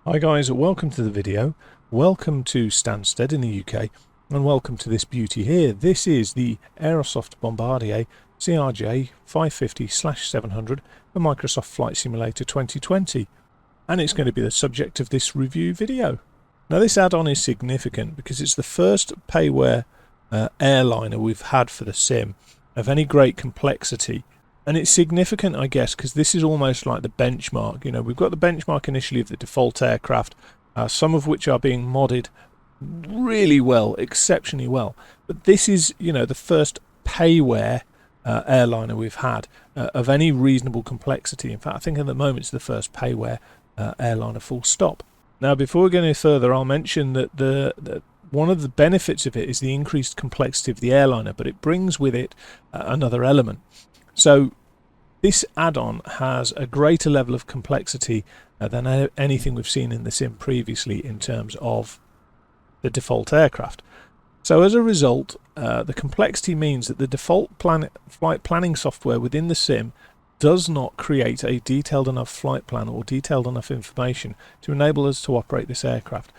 Hi guys, welcome to the video, welcome to Stansted in the UK, and welcome to this beauty here. This is the Aerosoft Bombardier CRJ 550/700 for Microsoft Flight Simulator 2020, and it's going to be the subject of this review video. Now this add-on is significant because it's the first payware airliner we've had for the sim of any great complexity. And it's significant, I guess, because this is almost like the benchmark. You know, we've got the benchmark initially of the default aircraft, some of which are being modded really well, exceptionally well. But this is, you know, the first payware airliner we've had of any reasonable complexity. In fact, I think at the moment it's the first payware airliner full stop. Now, before we go any further, I'll mention that one of the benefits of it is the increased complexity of the airliner, but it brings with it another element. So this add-on has a greater level of complexity than anything we've seen in the sim previously in terms of the default aircraft. So as a result, the complexity means that the default flight planning software within the sim does not create a detailed enough flight plan or detailed enough information to enable us to operate this aircraft.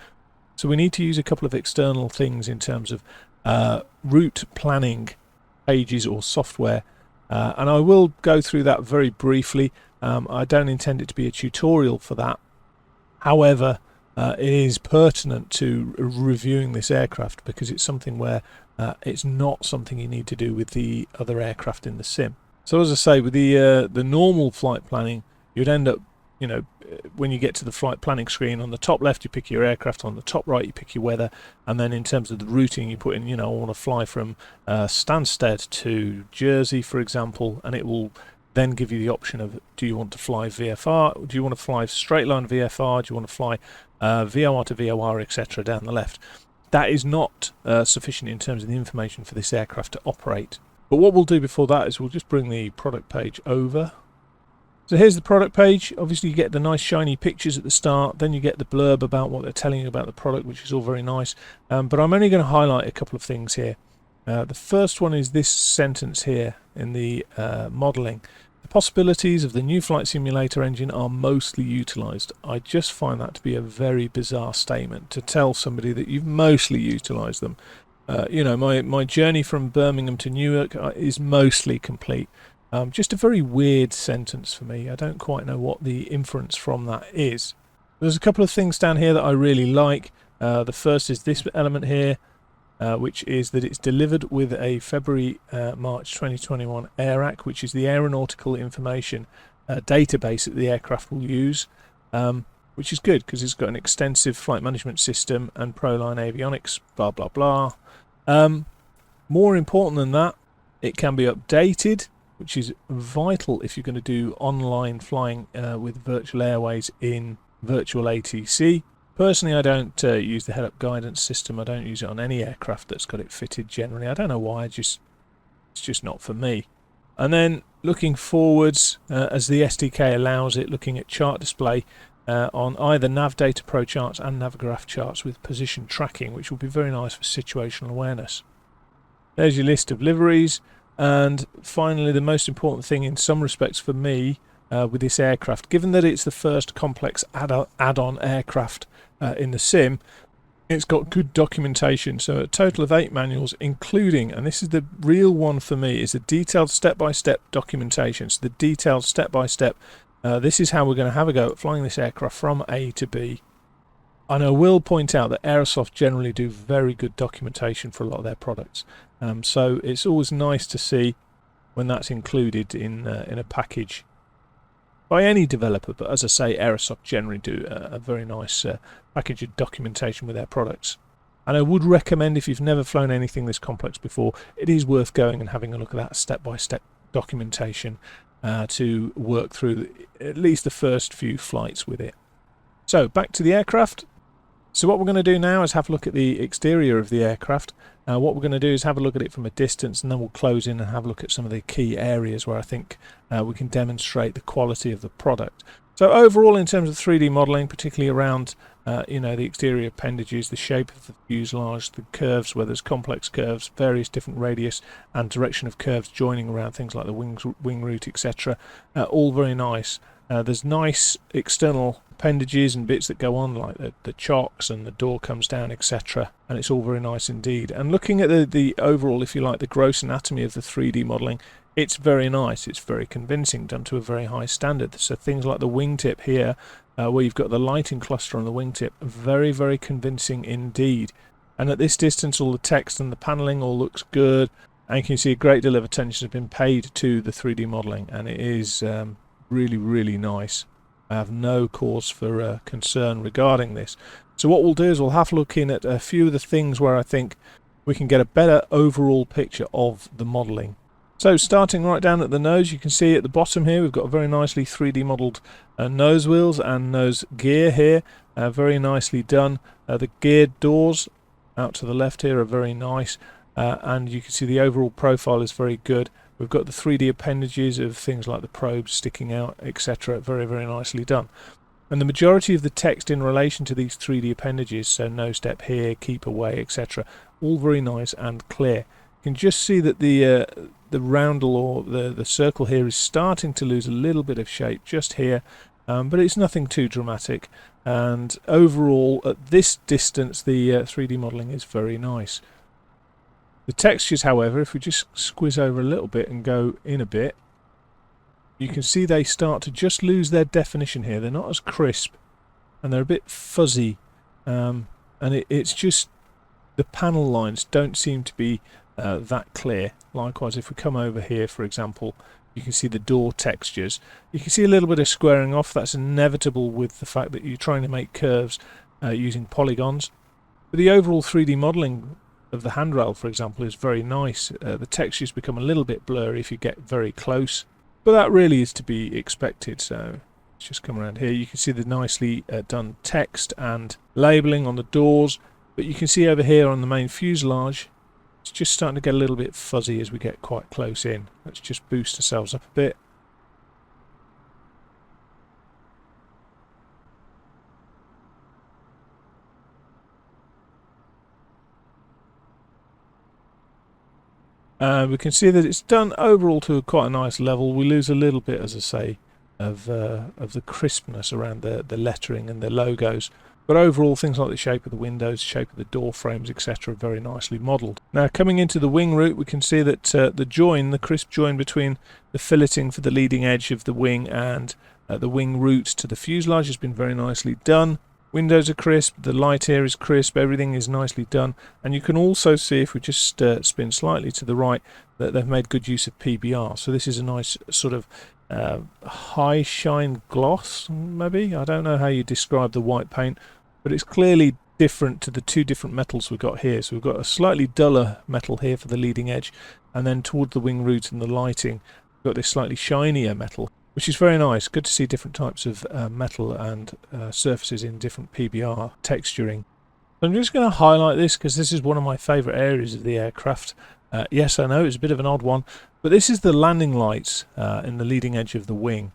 So we need to use a couple of external things in terms of route planning pages or software. And I will go through that very briefly. I don't intend it to be a tutorial for that. However, it is pertinent to reviewing this aircraft because it's something where it's not something you need to do with the other aircraft in the sim. So as I say, with the normal flight planning, you'd end up, you know, when you get to the flight planning screen, on the top left you pick your aircraft, on the top right you pick your weather, and then in terms of the routing you put in, you know, I want to fly from Stansted to Jersey, for example, and it will then give you the option of, do you want to fly VFR, do you want to fly straight line VFR, do you want to fly VOR to VOR, etc. down the left. That is not sufficient in terms of the information for this aircraft to operate. But what we'll do before that is we'll just bring the product page over. So here's the product page. Obviously you get the nice shiny pictures at the start, then you get the blurb about what they're telling you about the product, which is all very nice. But I'm only going to highlight a couple of things here. The first one is this sentence here in the modelling. The possibilities of the new flight simulator engine are mostly utilised. I just find that to be a very bizarre statement to tell somebody that you've mostly utilised them. You know, my journey from Birmingham to Newark is mostly complete. Just a very weird sentence for me. I don't quite know what the inference from that is. There's a couple of things down here that I really like. The first is this element here, which is that it's delivered with a February-March 2021 AIRAC, which is the aeronautical information database that the aircraft will use, which is good because it's got an extensive flight management system and Proline avionics, blah, blah, blah. More important than that, it can be updated, which is vital if you're going to do online flying with Virtual Airways in Virtual ATC. Personally, I don't use the head-up guidance system. I don't use it on any aircraft that's got it fitted generally. I don't know why, it's just not for me. And then looking forwards, as the SDK allows it, looking at chart display on either Nav Data Pro charts and Navigraph charts with position tracking, which will be very nice for situational awareness. There's your list of liveries. And finally, the most important thing in some respects for me with this aircraft, given that it's the first complex add-on aircraft in the sim, it's got good documentation. So a total of 8 manuals, including, and this is the real one for me, is the detailed step-by-step documentation. So the detailed step-by-step, this is how we're going to have a go at flying this aircraft from A to B. And I will point out that Aerosoft generally do very good documentation for a lot of their products. So it's always nice to see when that's included in a package by any developer. But as I say, Aerosoft generally do a very nice package of documentation with their products. And I would recommend, if you've never flown anything this complex before, it is worth going and having a look at that step-by-step documentation to work through at least the first few flights with it. So back to the aircraft. So what we're going to do now is have a look at the exterior of the aircraft. What we're going to do is have a look at it from a distance, and then we'll close in and have a look at some of the key areas where I think we can demonstrate the quality of the product. So overall, in terms of 3D modelling, particularly around you know, the exterior appendages, the shape of the fuselage, the curves, where there's complex curves, various different radius and direction of curves joining around things like the wing root, etc. All very nice. There's nice external appendages and bits that go on, like the chocks, and the door comes down, etc. And it's all very nice indeed. And looking at the overall, if you like, the gross anatomy of the 3D modelling, it's very nice. It's very convincing, done to a very high standard. So things like the wingtip here, where you've got the lighting cluster on the wingtip, very, very convincing indeed. And at this distance, all the text and the panelling all looks good, and you can see a great deal of attention has been paid to the 3D modelling, and it is really, really nice. I have no cause for concern regarding this. So what we'll do is we'll have a look in at a few of the things where I think we can get a better overall picture of the modelling. So starting right down at the nose, you can see at the bottom here we've got a very nicely 3D modelled nose wheels and nose gear here, very nicely done. The geared doors out to the left here are very nice, and you can see the overall profile is very good. We've got the 3D appendages of things like the probes sticking out, etc. Very, very nicely done. And the majority of the text in relation to these 3D appendages, so no step here, keep away, etc., all very nice and clear. You can just see that the roundel, or the circle here, is starting to lose a little bit of shape just here, but it's nothing too dramatic. And overall, at this distance, the 3D modelling is very nice. The textures, however, if we just squiz over a little bit and go in a bit, you can see they start to just lose their definition here. They're not as crisp, and they're a bit fuzzy, and it's just the panel lines don't seem to be that clear. Likewise, if we come over here, for example, you can see the door textures. You can see a little bit of squaring off. That's inevitable with the fact that you're trying to make curves using polygons. But the overall 3D modelling of the handrail, for example, is very nice. The textures become a little bit blurry if you get very close, but that really is to be expected. So let's just come around here. You can see the nicely done text and labelling on the doors, but you can see over here on the main fuselage, it's just starting to get a little bit fuzzy as we get quite close in. Let's just boost ourselves up a bit. We can see that it's done overall to quite a nice level. We lose a little bit, as I say, of the crispness around the lettering and the logos. But overall, things like the shape of the windows, shape of the door frames, etc., are very nicely modelled. Now, coming into the wing root, we can see that the crisp join between the filleting for the leading edge of the wing and the wing root to the fuselage has been very nicely done. Windows are crisp, the light here is crisp, everything is nicely done. And you can also see, if we just spin slightly to the right, that they've made good use of PBR. So this is a nice sort of high shine gloss, maybe? I don't know how you describe the white paint, but it's clearly different to the two different metals we've got here. So we've got a slightly duller metal here for the leading edge, and then toward the wing root and the lighting, we've got this slightly shinier metal, which is very nice. Good to see different types of metal and surfaces in different PBR texturing. I'm just going to highlight this because this is one of my favourite areas of the aircraft. Yes, I know it's a bit of an odd one, but this is the landing lights in the leading edge of the wing.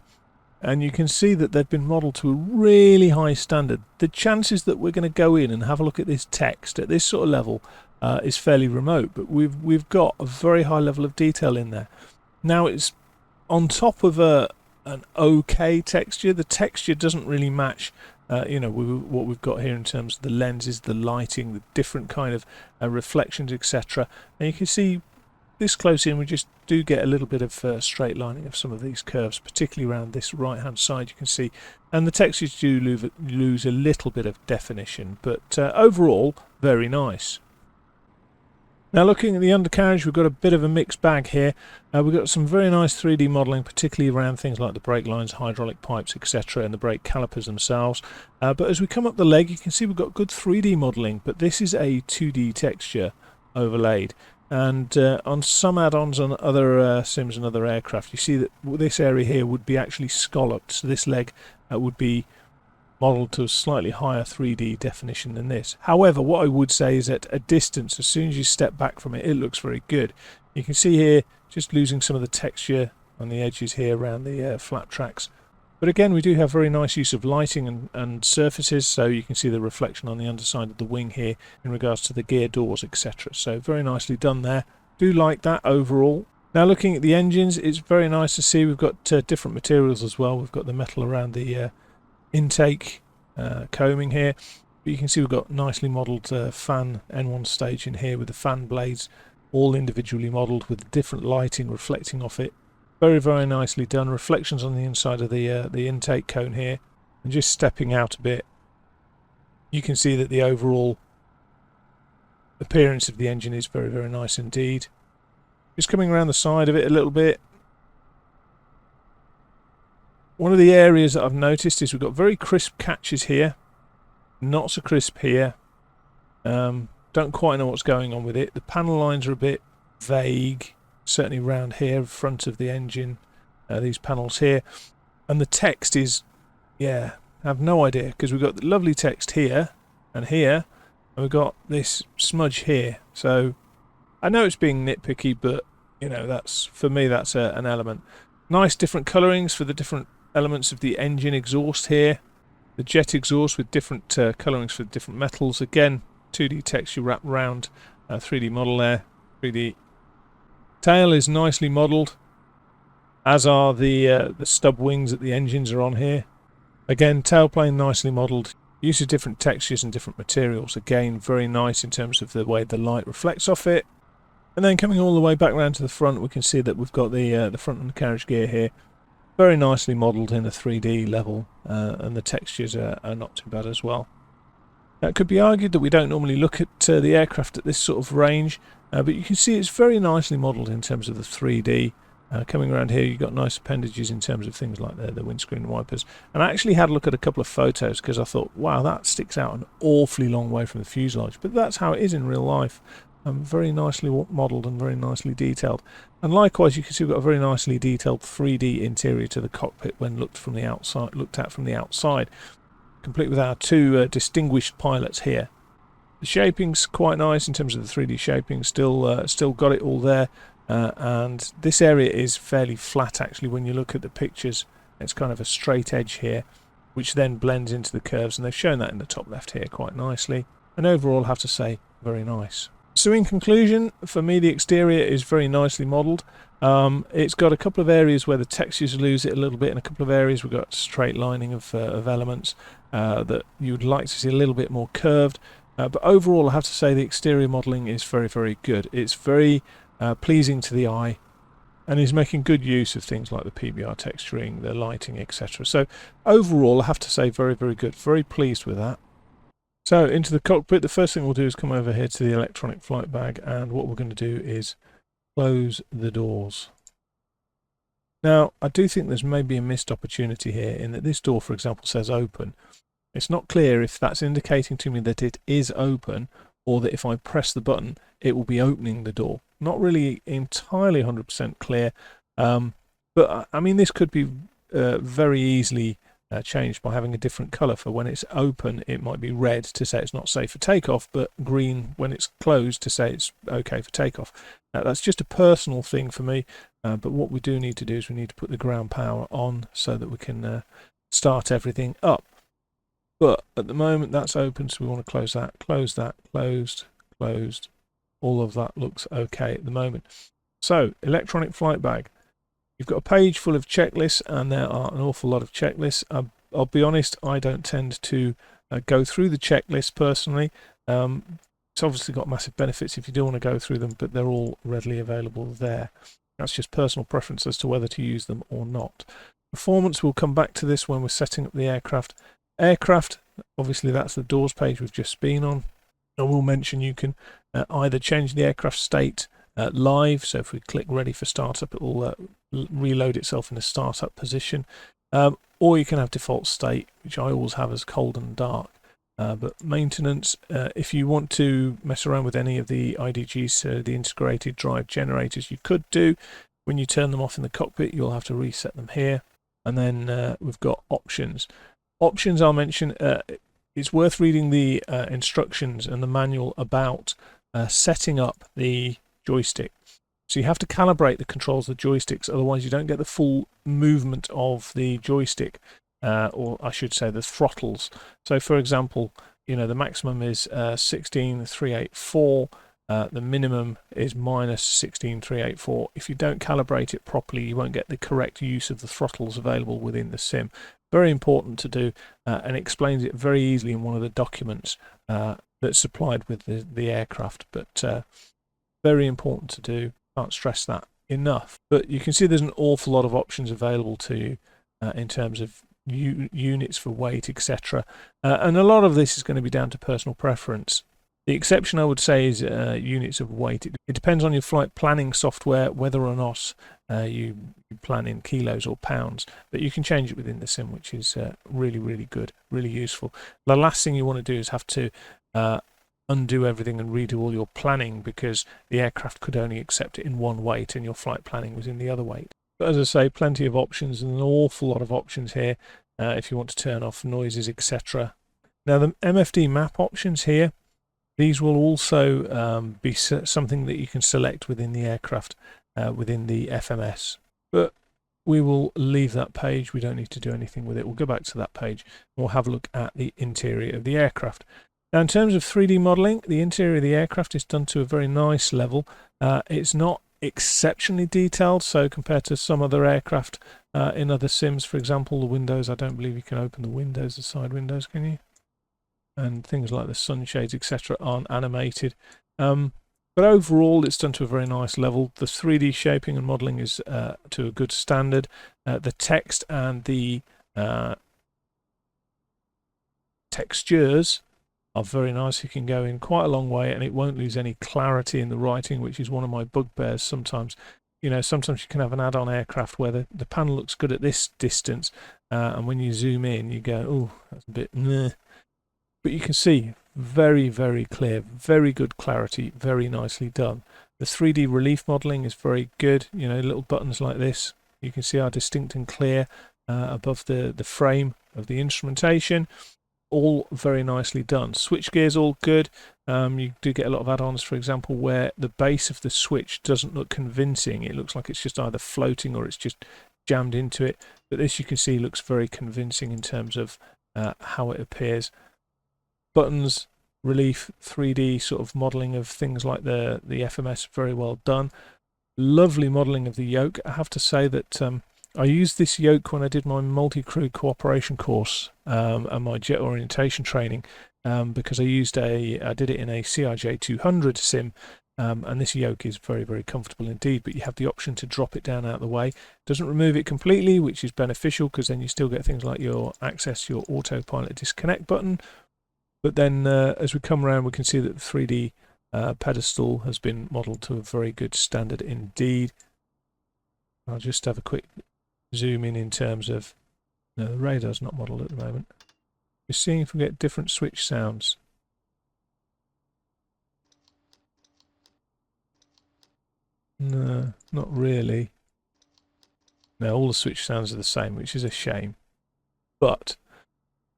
And you can see that they've been modelled to a really high standard. The chances that we're going to go in and have a look at this text at this sort of level is fairly remote, but we've got a very high level of detail in there. Now, it's on top of an okay texture. The texture doesn't really match you know, what we've got here in terms of the lenses, the lighting, the different kind of reflections, etc. And you can see this close in, we just do get a little bit of straight lining of some of these curves, particularly around this right hand side, you can see, and the textures do lose a little bit of definition, but overall very nice. Now, looking at the undercarriage, we've got a bit of a mixed bag here. We've got some very nice 3D modelling, particularly around things like the brake lines, hydraulic pipes, etc., and the brake calipers themselves. But as we come up the leg, you can see we've got good 3D modelling, but this is a 2D texture overlaid. And on some add-ons on other sims and other aircraft, you see that this area here would be actually scalloped. So this leg would be modelled to a slightly higher 3D definition than this. However, what I would say is at a distance, as soon as you step back from it, it looks very good. You can see here just losing some of the texture on the edges here around the flap tracks. But again, we do have very nice use of lighting and surfaces, so you can see the reflection on the underside of the wing here in regards to the gear doors, etc. So very nicely done there. Do like that overall. Now looking at the engines, it's very nice to see we've got different materials as well. We've got the metal around the intake coaming here. But you can see we've got nicely modelled fan N1 stage in here with the fan blades all individually modelled with different lighting reflecting off it. Very, very nicely done. Reflections on the inside of the intake cone here. And just stepping out a bit, you can see that the overall appearance of the engine is very, very nice indeed. Just coming around the side of it a little bit. One of the areas that I've noticed is we've got very crisp catches here. Not so crisp here. Don't quite know what's going on with it. The panel lines are a bit vague. Certainly around here, front of the engine, these panels here. And the text is, yeah, I have no idea, because we've got the lovely text here and here, and we've got this smudge here. So I know it's being nitpicky, but you know, that's, for me, that's an element. Nice different colourings for the different elements of the engine exhaust here. The jet exhaust with different colourings for different metals. Again, 2D text you wrap around 3D model there. 3D tail is nicely modelled, as are the stub wings that the engines are on here. Again, tailplane nicely modelled. Use of different textures and different materials. Again, very nice in terms of the way the light reflects off it. And then coming all the way back round to the front, we can see that we've got the front undercarriage gear here. Very nicely modelled in a 3D level, and the textures are not too bad as well. Now, it could be argued that we don't normally look at the aircraft at this sort of range, but you can see it's very nicely modelled in terms of the 3D. Coming around here, you've got nice appendages in terms of things like the windscreen wipers. And I actually had a look at a couple of photos because I thought, wow, that sticks out an awfully long way from the fuselage. But that's how it is in real life. Very nicely modelled and very nicely detailed. And likewise, you can see we've got a very nicely detailed 3D interior to the cockpit when looked at from the outside, complete with our two distinguished pilots here. The shaping's quite nice in terms of the 3D shaping. Still got it all there. And this area is fairly flat actually when you look at the pictures. It's kind of a straight edge here, which then blends into the curves, and they've shown that in the top left here quite nicely. And overall, I have to say, very nice. So in conclusion, for me, the exterior is very nicely modelled. It's got a couple of areas where the textures lose it a little bit, and a couple of areas we've got straight lining of elements that you would like to see a little bit more curved. But overall, I have to say the exterior modelling is very, very good. It's very pleasing to the eye, and is making good use of things like the PBR texturing, the lighting, etc. So overall, I have to say very, very good. Very pleased with that. So into the cockpit, the first thing we'll do is come over here to the electronic flight bag, and what we're going to do is close the doors. Now, I do think there's maybe a missed opportunity here in that this door, for example, says open. It's not clear if that's indicating to me that it is open, or that if I press the button, it will be opening the door. Not really entirely 100% clear, but I mean, this could be very easily changed by having a different colour. For when it's open, it might be red to say it's not safe for takeoff, but green when it's closed to say it's okay for takeoff. That's just a personal thing for me, but what we do need to do is we need to put the ground power on so that we can start everything up. But at the moment that's open, so we want to close that, closed. All of that looks okay at the moment. So, electronic flight bag. You've got a page full of checklists, and there are an awful lot of checklists. I'll be honest, I don't tend to go through the checklist personally. It's obviously got massive benefits if you do want to go through them, but they're all readily available there. That's just personal preference as to whether to use them or not. Performance, we'll come back to this when we're setting up the aircraft. Aircraft, obviously that's the doors page we've just been on. I will mention you can either change the aircraft state live, so if we click ready for startup, it will reload itself in a startup position, or you can have default state, which I always have as cold and dark. But maintenance, if you want to mess around with any of the IDGs, the integrated drive generators, you could do. When you turn them off in the cockpit, you'll have to reset them here. And then we've got options. Options, I'll mention, it's worth reading the instructions and the manual about setting up the joystick. So you have to calibrate the controls of the joysticks, otherwise you don't get the full movement of the joystick, or I should say the throttles. So for example, you know, the maximum is 16,384, the minimum is minus 16,384. If you don't calibrate it properly, you won't get the correct use of the throttles available within the sim. Very important to do, and explains it very easily in one of the documents that's supplied with the aircraft, but very important to do. Can't stress that enough. But you can see there's an awful lot of options available to you in terms of units for weight, etc. And a lot of this is going to be down to personal preference. The exception, I would say, is units of weight. It depends on your flight planning software whether or not you plan in kilos or pounds, but you can change it within the sim, which is really, really good, really useful. The last thing you want to do is have to undo everything and redo all your planning, because the aircraft could only accept it in one weight and your flight planning was in the other weight. But as I say, plenty of options and an awful lot of options here if you want to turn off noises, etc. Now the MFD map options here, these will also be something that you can select within the aircraft, within the FMS. But we will leave that page. We don't need to do anything with it. We'll go back to that page and we'll have a look at the interior of the aircraft. Now, in terms of 3D modelling, the interior of the aircraft is done to a very nice level. It's not exceptionally detailed, so compared to some other aircraft in other sims, for example, the windows, I don't believe you can open the windows, the side windows, can you? And things like the sunshades, etc., aren't animated. But overall, it's done to a very nice level. The 3D shaping and modelling is to a good standard. The text and the textures are very nice. You can go in quite a long way and it won't lose any clarity in the writing, which is one of my bugbears sometimes. You know, sometimes you can have an add-on aircraft where the panel looks good at this distance, and when you zoom in, you go, oh, that's a bit meh. But you can see very, very clear, very good clarity, very nicely done. The 3D relief modelling is very good. You know, little buttons like this, you can see are distinct and clear above the frame of the instrumentation. All very nicely done. Switch gears all good. You do get a lot of add-ons, for example, where the base of the switch doesn't look convincing. It looks like it's just either floating or it's just jammed into it. But this, you can see, looks very convincing in terms of how it appears. Buttons, relief, 3D sort of modelling of things like the FMS, very well done. Lovely modelling of the yoke. I have to say that I used this yoke when I did my multi-crew cooperation course and my jet orientation training, because I did it in a CRJ 200 sim, and this yoke is very, very comfortable indeed, but you have the option to drop it down out of the way. It doesn't remove it completely, which is beneficial, because then you still get things like your autopilot disconnect button. But then as we come around, we can see that the 3D pedestal has been modelled to a very good standard indeed. I'll just have a quick zoom in terms of, no, the radar's not modelled at the moment. We're seeing if we get different switch sounds. No, not really. No, all the switch sounds are the same, which is a shame. But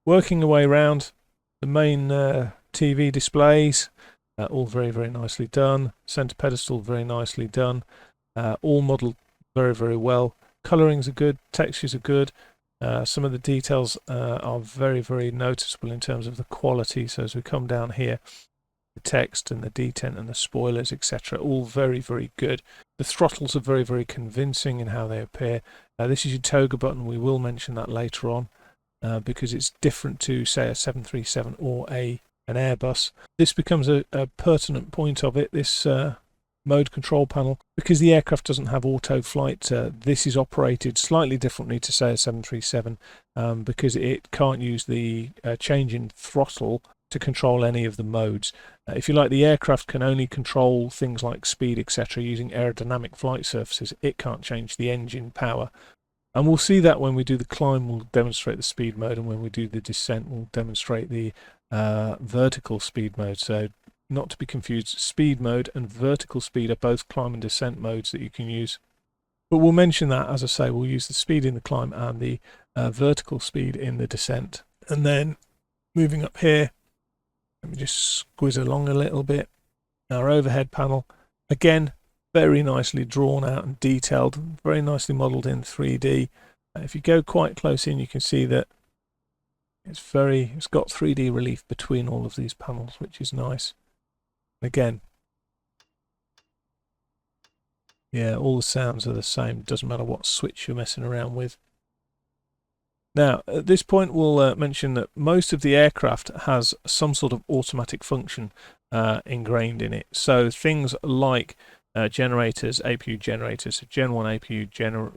working our way around, the main TV displays, all very, very nicely done. Centre pedestal, very nicely done. All modelled very, very well. Colorings are good, textures are good. Some of the details are very, very noticeable in terms of the quality. So as we come down here, the text and the detent and the spoilers, etc., all very, very good. The throttles are very, very convincing in how they appear. This is your toga button. We will mention that later on because it's different to, say, a 737 or an Airbus. This becomes a pertinent point of it, this mode control panel, because the aircraft doesn't have auto flight. This is operated slightly differently to, say, a 737 because it can't use the change in throttle to control any of the modes. If you like, the aircraft can only control things like speed, etc., using aerodynamic flight surfaces. It can't change the engine power. And we'll see that when we do the climb, we'll demonstrate the speed mode, and when we do the descent, we'll demonstrate the vertical speed mode. So not to be confused, speed mode and vertical speed are both climb and descent modes that you can use. But we'll mention that, as I say, we'll use the speed in the climb and the vertical speed in the descent. And then moving up here, let me just squeeze along a little bit. Our overhead panel, again, very nicely drawn out and detailed, very nicely modelled in 3D. If you go quite close in, you can see that it's got 3D relief between all of these panels, which is nice. Again, yeah, all the sounds are the same. Doesn't matter what switch you're messing around with. Now, at this point, we'll mention that most of the aircraft has some sort of automatic function ingrained in it. So things like generators, APU generators, so Gen 1 APU,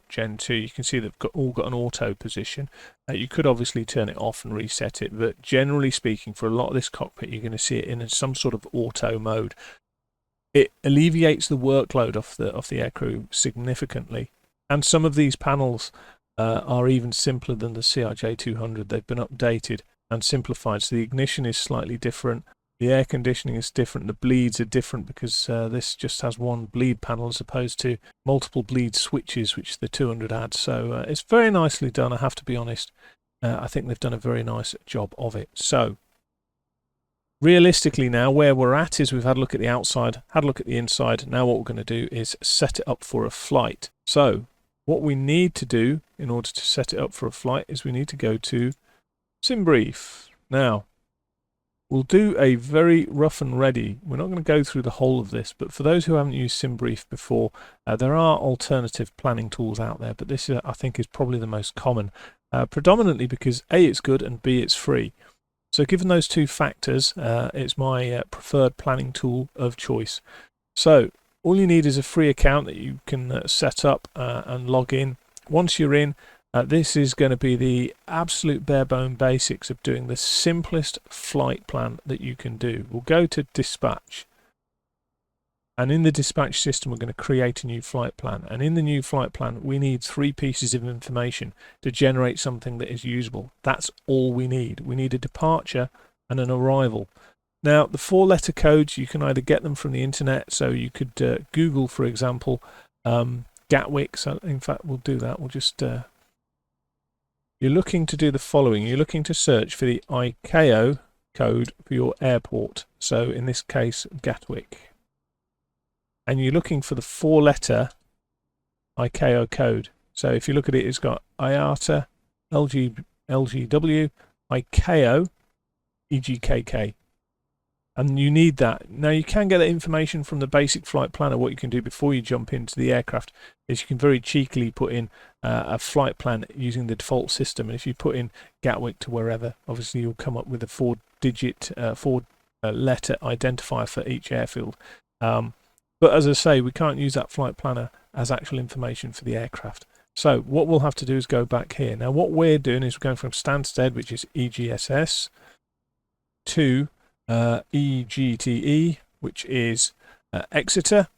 Gen 2, you can see they've all got an auto position. You could obviously turn it off and reset it, but generally speaking, for a lot of this cockpit, you're going to see it in some sort of auto mode. It alleviates the workload off the aircrew significantly, and some of these panels are even simpler than the CRJ 200. They've been updated and simplified, so the ignition is slightly different, the air conditioning is different, the bleeds are different because this just has one bleed panel as opposed to multiple bleed switches which the 200 had. So it's very nicely done, I have to be honest. I think they've done a very nice job of it. So realistically now, where we're at is we've had a look at the outside, had a look at the inside. Now what we're going to do is set it up for a flight. So what we need to do in order to set it up for a flight is we need to go to SimBrief. Now, we'll do a very rough and ready. We're not going to go through the whole of this, but for those who haven't used SimBrief before, there are alternative planning tools out there, but this I think is probably the most common, predominantly because A, it's good, and B, it's free. So given those two factors, it's my preferred planning tool of choice. So all you need is a free account that you can set up and log in. Once you're in, this is going to be the absolute bare bone basics of doing the simplest flight plan that you can do. We'll go to dispatch, and in the dispatch system we're going to create a new flight plan, and in the new flight plan we need 3 pieces of information to generate something that is usable. That's all we need. We need a departure and an arrival. Now the 4-letter codes, you can either get them from the internet, so you could Google, for example, Gatwick. So in fact we'll do that. We'll just you're looking to do the following. You're looking to search for the ICAO code for your airport, so in this case Gatwick, and you're looking for the 4-letter ICAO code. So if you look at it, it's got IATA, LGW, ICAO, EGKK. And you need that. Now you can get that information from the basic flight planner. What you can do before you jump into the aircraft is you can very cheekily put in a flight plan using the default system. And if you put in Gatwick to wherever, obviously you'll come up with a 4-digit, 4-letter identifier for each airfield. But as I say, we can't use that flight planner as actual information for the aircraft. So what we'll have to do is go back here. Now what we're doing is we're going from Stansted, which is EGSS, to EGTE, which is Exeter,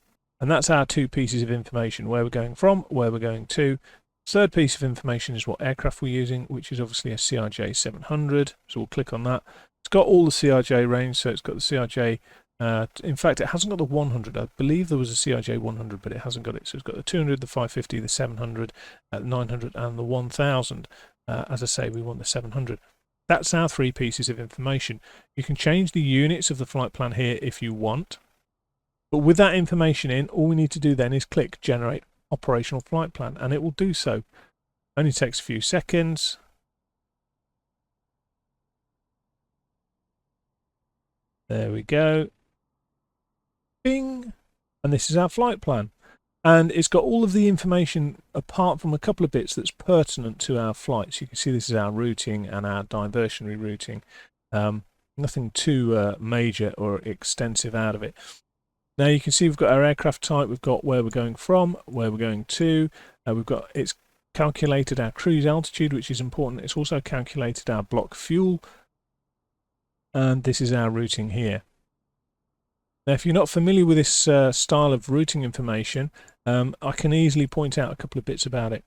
and that's our 2 pieces of information: where we're going from, where we're going to. Third piece of information is what aircraft we're using, which is obviously a CRJ 700, so we'll click on that. It's got all the CRJ range, so it's got the CRJ, in fact it hasn't got the 100. I believe there was a CRJ 100, but it hasn't got it. So it's got the 200, the 550, the 700, the 900 and the 1000. As I say, we want the 700. That's our 3 pieces of information. You can change the units of the flight plan here if you want. But with that information in, all we need to do then is click Generate Operational Flight Plan, and it will do so. Only takes a few seconds. There we go. Bing! And this is our flight plan. And it's got all of the information apart from a couple of bits that's pertinent to our flights. You can see this is our routing and our diversionary routing. Nothing too major or extensive out of it. Now you can see we've got our aircraft type, we've got where we're going from, where we're going to. It's calculated our cruise altitude, which is important. It's also calculated our block fuel. And this is our routing here. Now, if you're not familiar with this style of routing information, I can easily point out a couple of bits about it.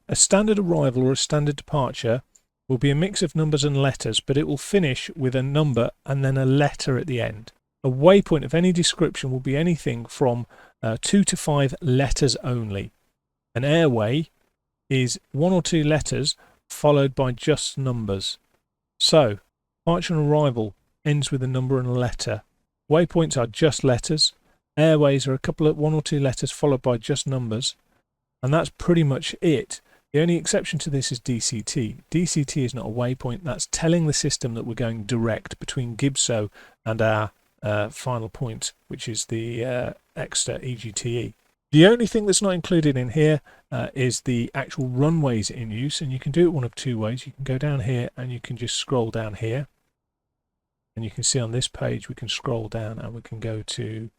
A standard arrival or a standard departure will be a mix of numbers and letters, but it will finish with a number and then a letter at the end. A waypoint of any description will be anything from 2 to 5 letters only. An airway is 1 or 2 letters followed by just numbers. So, departure and arrival ends with a number and a letter. Waypoints are just letters. Airways are a couple of 1 or 2 letters followed by just numbers, and that's pretty much it. The only exception to this is DCT. DCT is not a waypoint. That's telling the system that we're going direct between GIBSO and our final point, which is the extra EGTE. The only thing that's not included in here is the actual runways in use, and you can do it one of 2 ways. You can go down here and you can just scroll down here, and you can see on this page we can scroll down and we can go to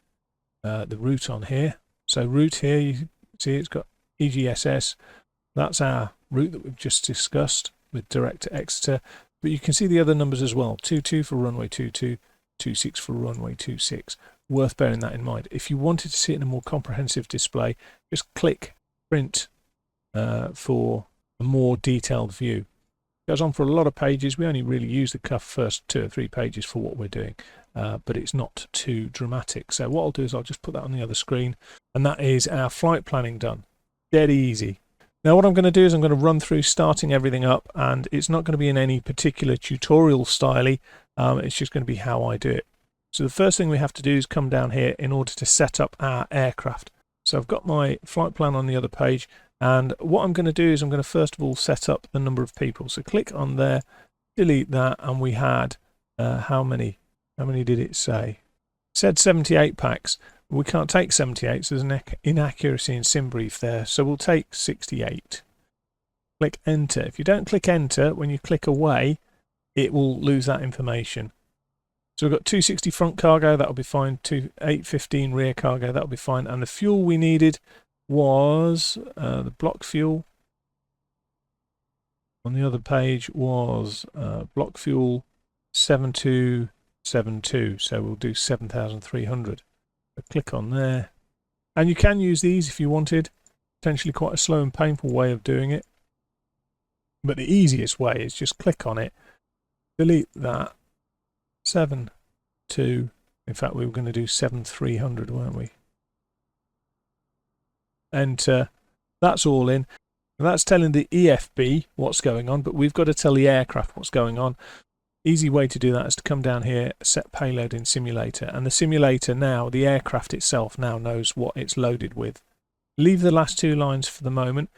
the route on here. So route here, you see it's got EGSS. That's our route that we've just discussed with direct to Exeter, but you can see the other numbers as well. 22 for runway 22, 26 for runway 26. Worth bearing that in mind. If you wanted to see it in a more comprehensive display, just click print for a more detailed view. It goes on for a lot of pages. We only really use the first 2 or 3 pages for what we're doing, but it's not too dramatic. So what I'll do is I'll just put that on the other screen, and that is our flight planning done. Dead easy. Now what I'm going to do is I'm going to run through starting everything up, and it's not going to be in any particular tutorial style. It's just going to be how I do it. So the first thing we have to do is come down here in order to set up our aircraft. So I've got my flight plan on the other page, and what I'm going to do is I'm going to first of all set up the number of people. So click on there, delete that, and we had how many did it say? It said 78 packs. We can't take 78, so there's an inaccuracy in SimBrief there, so we'll take 68. Click enter. If you don't click enter, when you click away, it will lose that information. So we've got 260 front cargo, that'll be fine, 815 rear cargo, that'll be fine, and the fuel we needed was, the block fuel on the other page was block fuel 7272, so we'll do 7,300. So click on there, and you can use these if you wanted. Potentially quite a slow and painful way of doing it, but the easiest way is just click on it, delete that, 7, 2, in fact we were going to do 7,300, weren't we? Enter. That's all in. That's telling the EFB what's going on, but we've got to tell the aircraft what's going on. Easy way to do that is to come down here, set payload in simulator, and the simulator now, the aircraft itself now knows what it's loaded with. Leave the last 2 lines for the moment.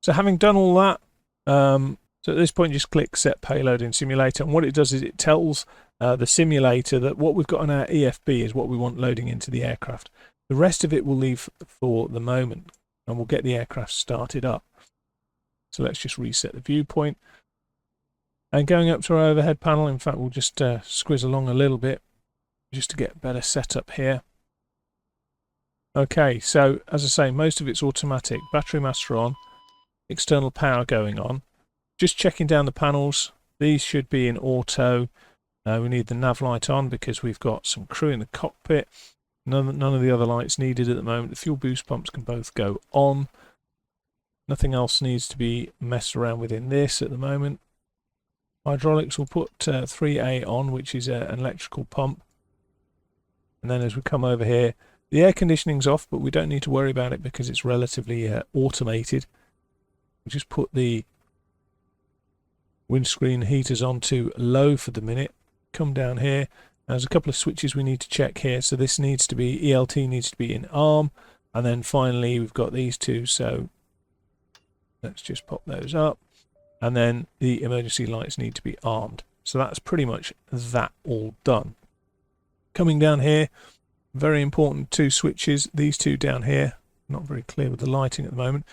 So having done all that, so at this point just click set payload in simulator, and what it does is it tells the simulator that what we've got on our EFB is what we want loading into the aircraft. The rest of it we'll leave for the moment, and we'll get the aircraft started up. So let's just reset the viewpoint. And going up to our overhead panel, in fact we'll just squeeze along a little bit just to get better setup here. Okay, so as I say, most of it's automatic. Battery master on, external power going on. Just checking down the panels, these should be in auto. We need the nav light on because we've got some crew in the cockpit. None of the other lights needed at the moment. The fuel boost pumps can both go on. Nothing else needs to be messed around with in this at the moment. Hydraulics, we'll put 3A on, which is an electrical pump. And then as we come over here, the air conditioning's off, but we don't need to worry about it because it's relatively automated. We'll just put the windscreen heaters on to low for the minute. Come down here. There's a couple of switches we need to check here. So this needs to be, ELT needs to be in ARM. And then finally we've got these 2, so let's just pop those up. And then the emergency lights need to be armed. So that's pretty much that all done. Coming down here, very important 2 switches, these 2 down here, not very clear with the lighting at the moment,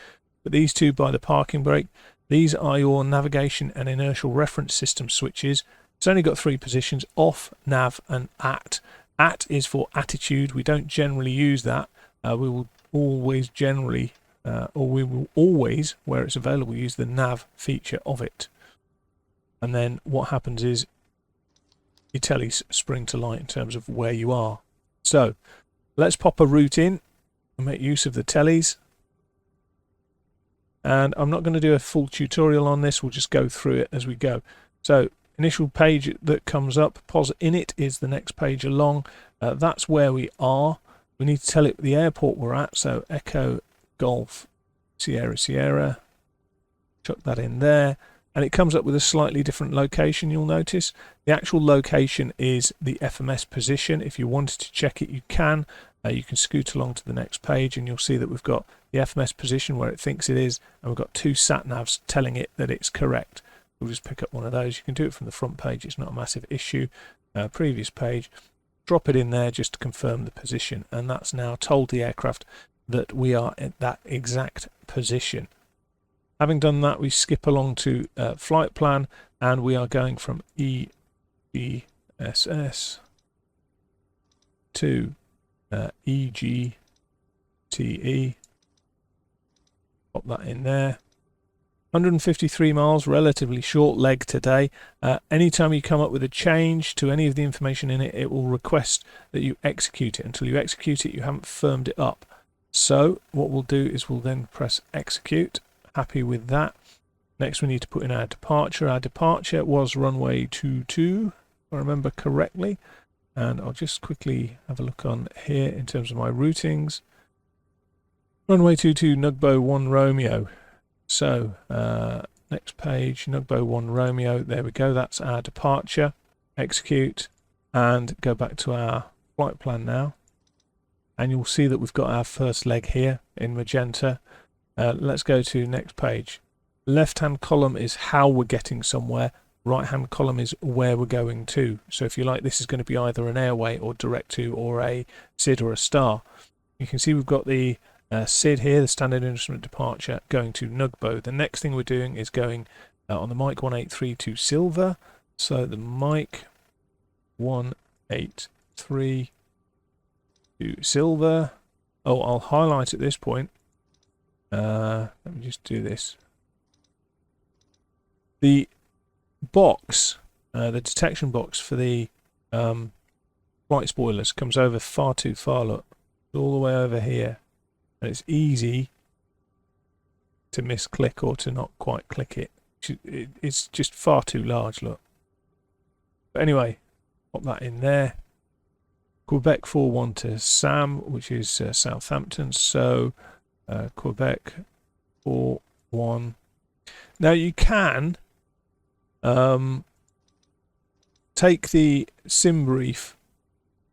but these 2 by the parking brake. These are your navigation and inertial reference system switches. It's only got 3 positions, off, nav and at. At is for attitude. We don't generally use that. We will always generally we will always, where it's available, use the nav feature of it. And then what happens is your tellies spring to light in terms of where you are. So let's pop a route in and make use of the tellies. And I'm not going to do a full tutorial on this, we'll just go through it as we go. So initial page that comes up, pos init is the next page along. That's where we are. We need to tell it the airport we're at, so Echo Golf Sierra Sierra, chuck that in there, and it comes up with a slightly different location. You'll notice the actual location is the FMS position. If you wanted to check it, you can. You can scoot along to the next page and you'll see that we've got the FMS position where it thinks it is, and we've got 2 sat navs telling it that it's correct. We'll just pick up one of those. You can do it from the front page, it's not a massive issue. Previous page, drop it in there just to confirm the position, and that's now told the aircraft that we are at that exact position. Having done that, we skip along to flight plan, and we are going from EGSS to EGTE. Pop that in there. 153 miles, relatively short leg today. Anytime you come up with a change to any of the information in it, it will request that you execute it. Until you execute it, you haven't firmed it up. So what we'll do is we'll then press execute. Happy with that. Next we need to put in our departure. Our departure was runway 22, if I remember correctly. And I'll just quickly have a look on here in terms of my routings. Runway 22, Nugbo 1 Romeo. So, next page, Nugbo 1 Romeo, there we go, that's our departure. Execute, and go back to our flight plan now. And you'll see that we've got our first leg here in magenta. Let's go to next page. Left-hand column is how we're getting somewhere. Right-hand column is where we're going to. So if you like, this is going to be either an airway or direct to, or a SID or a star. You can see we've got the SID here, the standard instrument departure, going to Nugbo. The next thing we're doing is going on the Mike 183 to Silver. So the Mike 183 to Silver. Oh, I'll highlight at this point. Let me just do this. The box, the detection box for the flight spoilers comes over far too far. Look, all the way over here. And it's easy to misclick or to not quite click it. It's just far too large, look. But anyway, pop that in there. Quebec 41 to Sam, which is Southampton. So Quebec 41. Now you can take the sim brief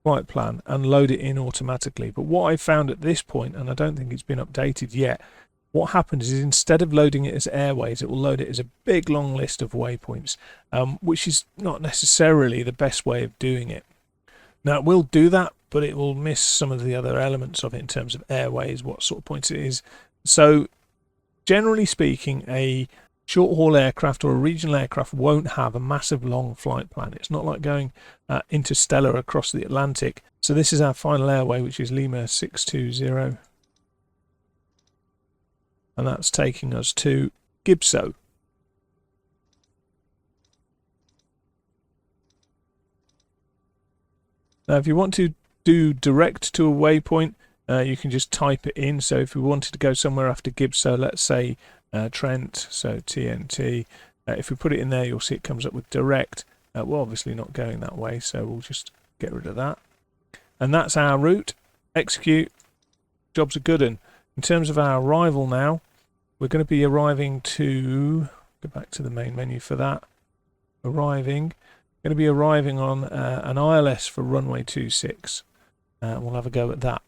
flight plan and load it in automatically, but what I found at this point, and I don't think it's been updated yet, what happens is instead of loading it as airways, it will load it as a big long list of waypoints, which is not necessarily the best way of doing it. Now it will do that, but it will miss some of the other elements of it in terms of airways, what sort of points it is. So generally speaking, a short-haul aircraft or a regional aircraft won't have a massive long flight plan. It's not like going interstellar across the Atlantic. So this is our final airway, which is Lima 620. And that's taking us to Gibso. Now if you want to do direct to a waypoint, you can just type it in. So if we wanted to go somewhere after Gibso, let's say Trent, so TNT, if we put it in there, you'll see it comes up with direct. We're obviously not going that way, so we'll just get rid of that. And that's our route. Execute. Job's a good one. In terms of our arrival now, we're going to be arriving to, go back to the main menu for that. Going to be arriving on an ILS for runway 26. We'll have a go at that.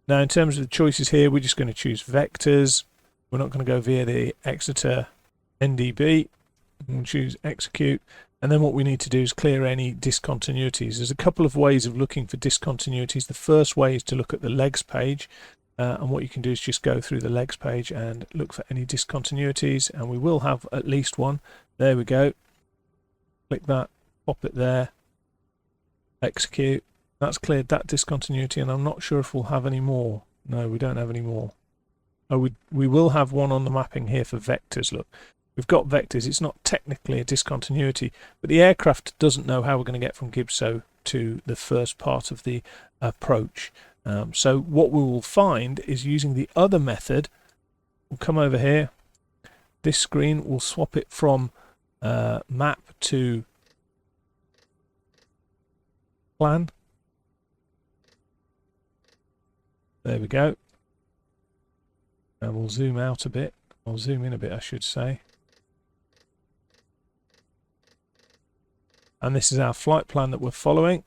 Now in terms of the choices here, we're just going to choose vectors. We're not going to go via the Exeter NDB. We'll choose execute. And then what we need to do is clear any discontinuities. There's a couple of ways of looking for discontinuities. The first way is to look at the legs page. And what you can do is just go through the legs page and look for any discontinuities. And we will have at least one. There we go. Click that, pop it there, execute. That's cleared that discontinuity, and I'm not sure if we'll have any more. No, we don't have any more. Oh, we will have one on the mapping here for vectors. Look, we've got vectors. It's not technically a discontinuity, but the aircraft doesn't know how we're going to get from Gibso to the first part of the approach. So what we will find is using the other method, we'll come over here. This screen will swap it from map to plan. There we go. And we'll zoom out a bit. I'll zoom in a bit, I should say. And this is our flight plan that we're following.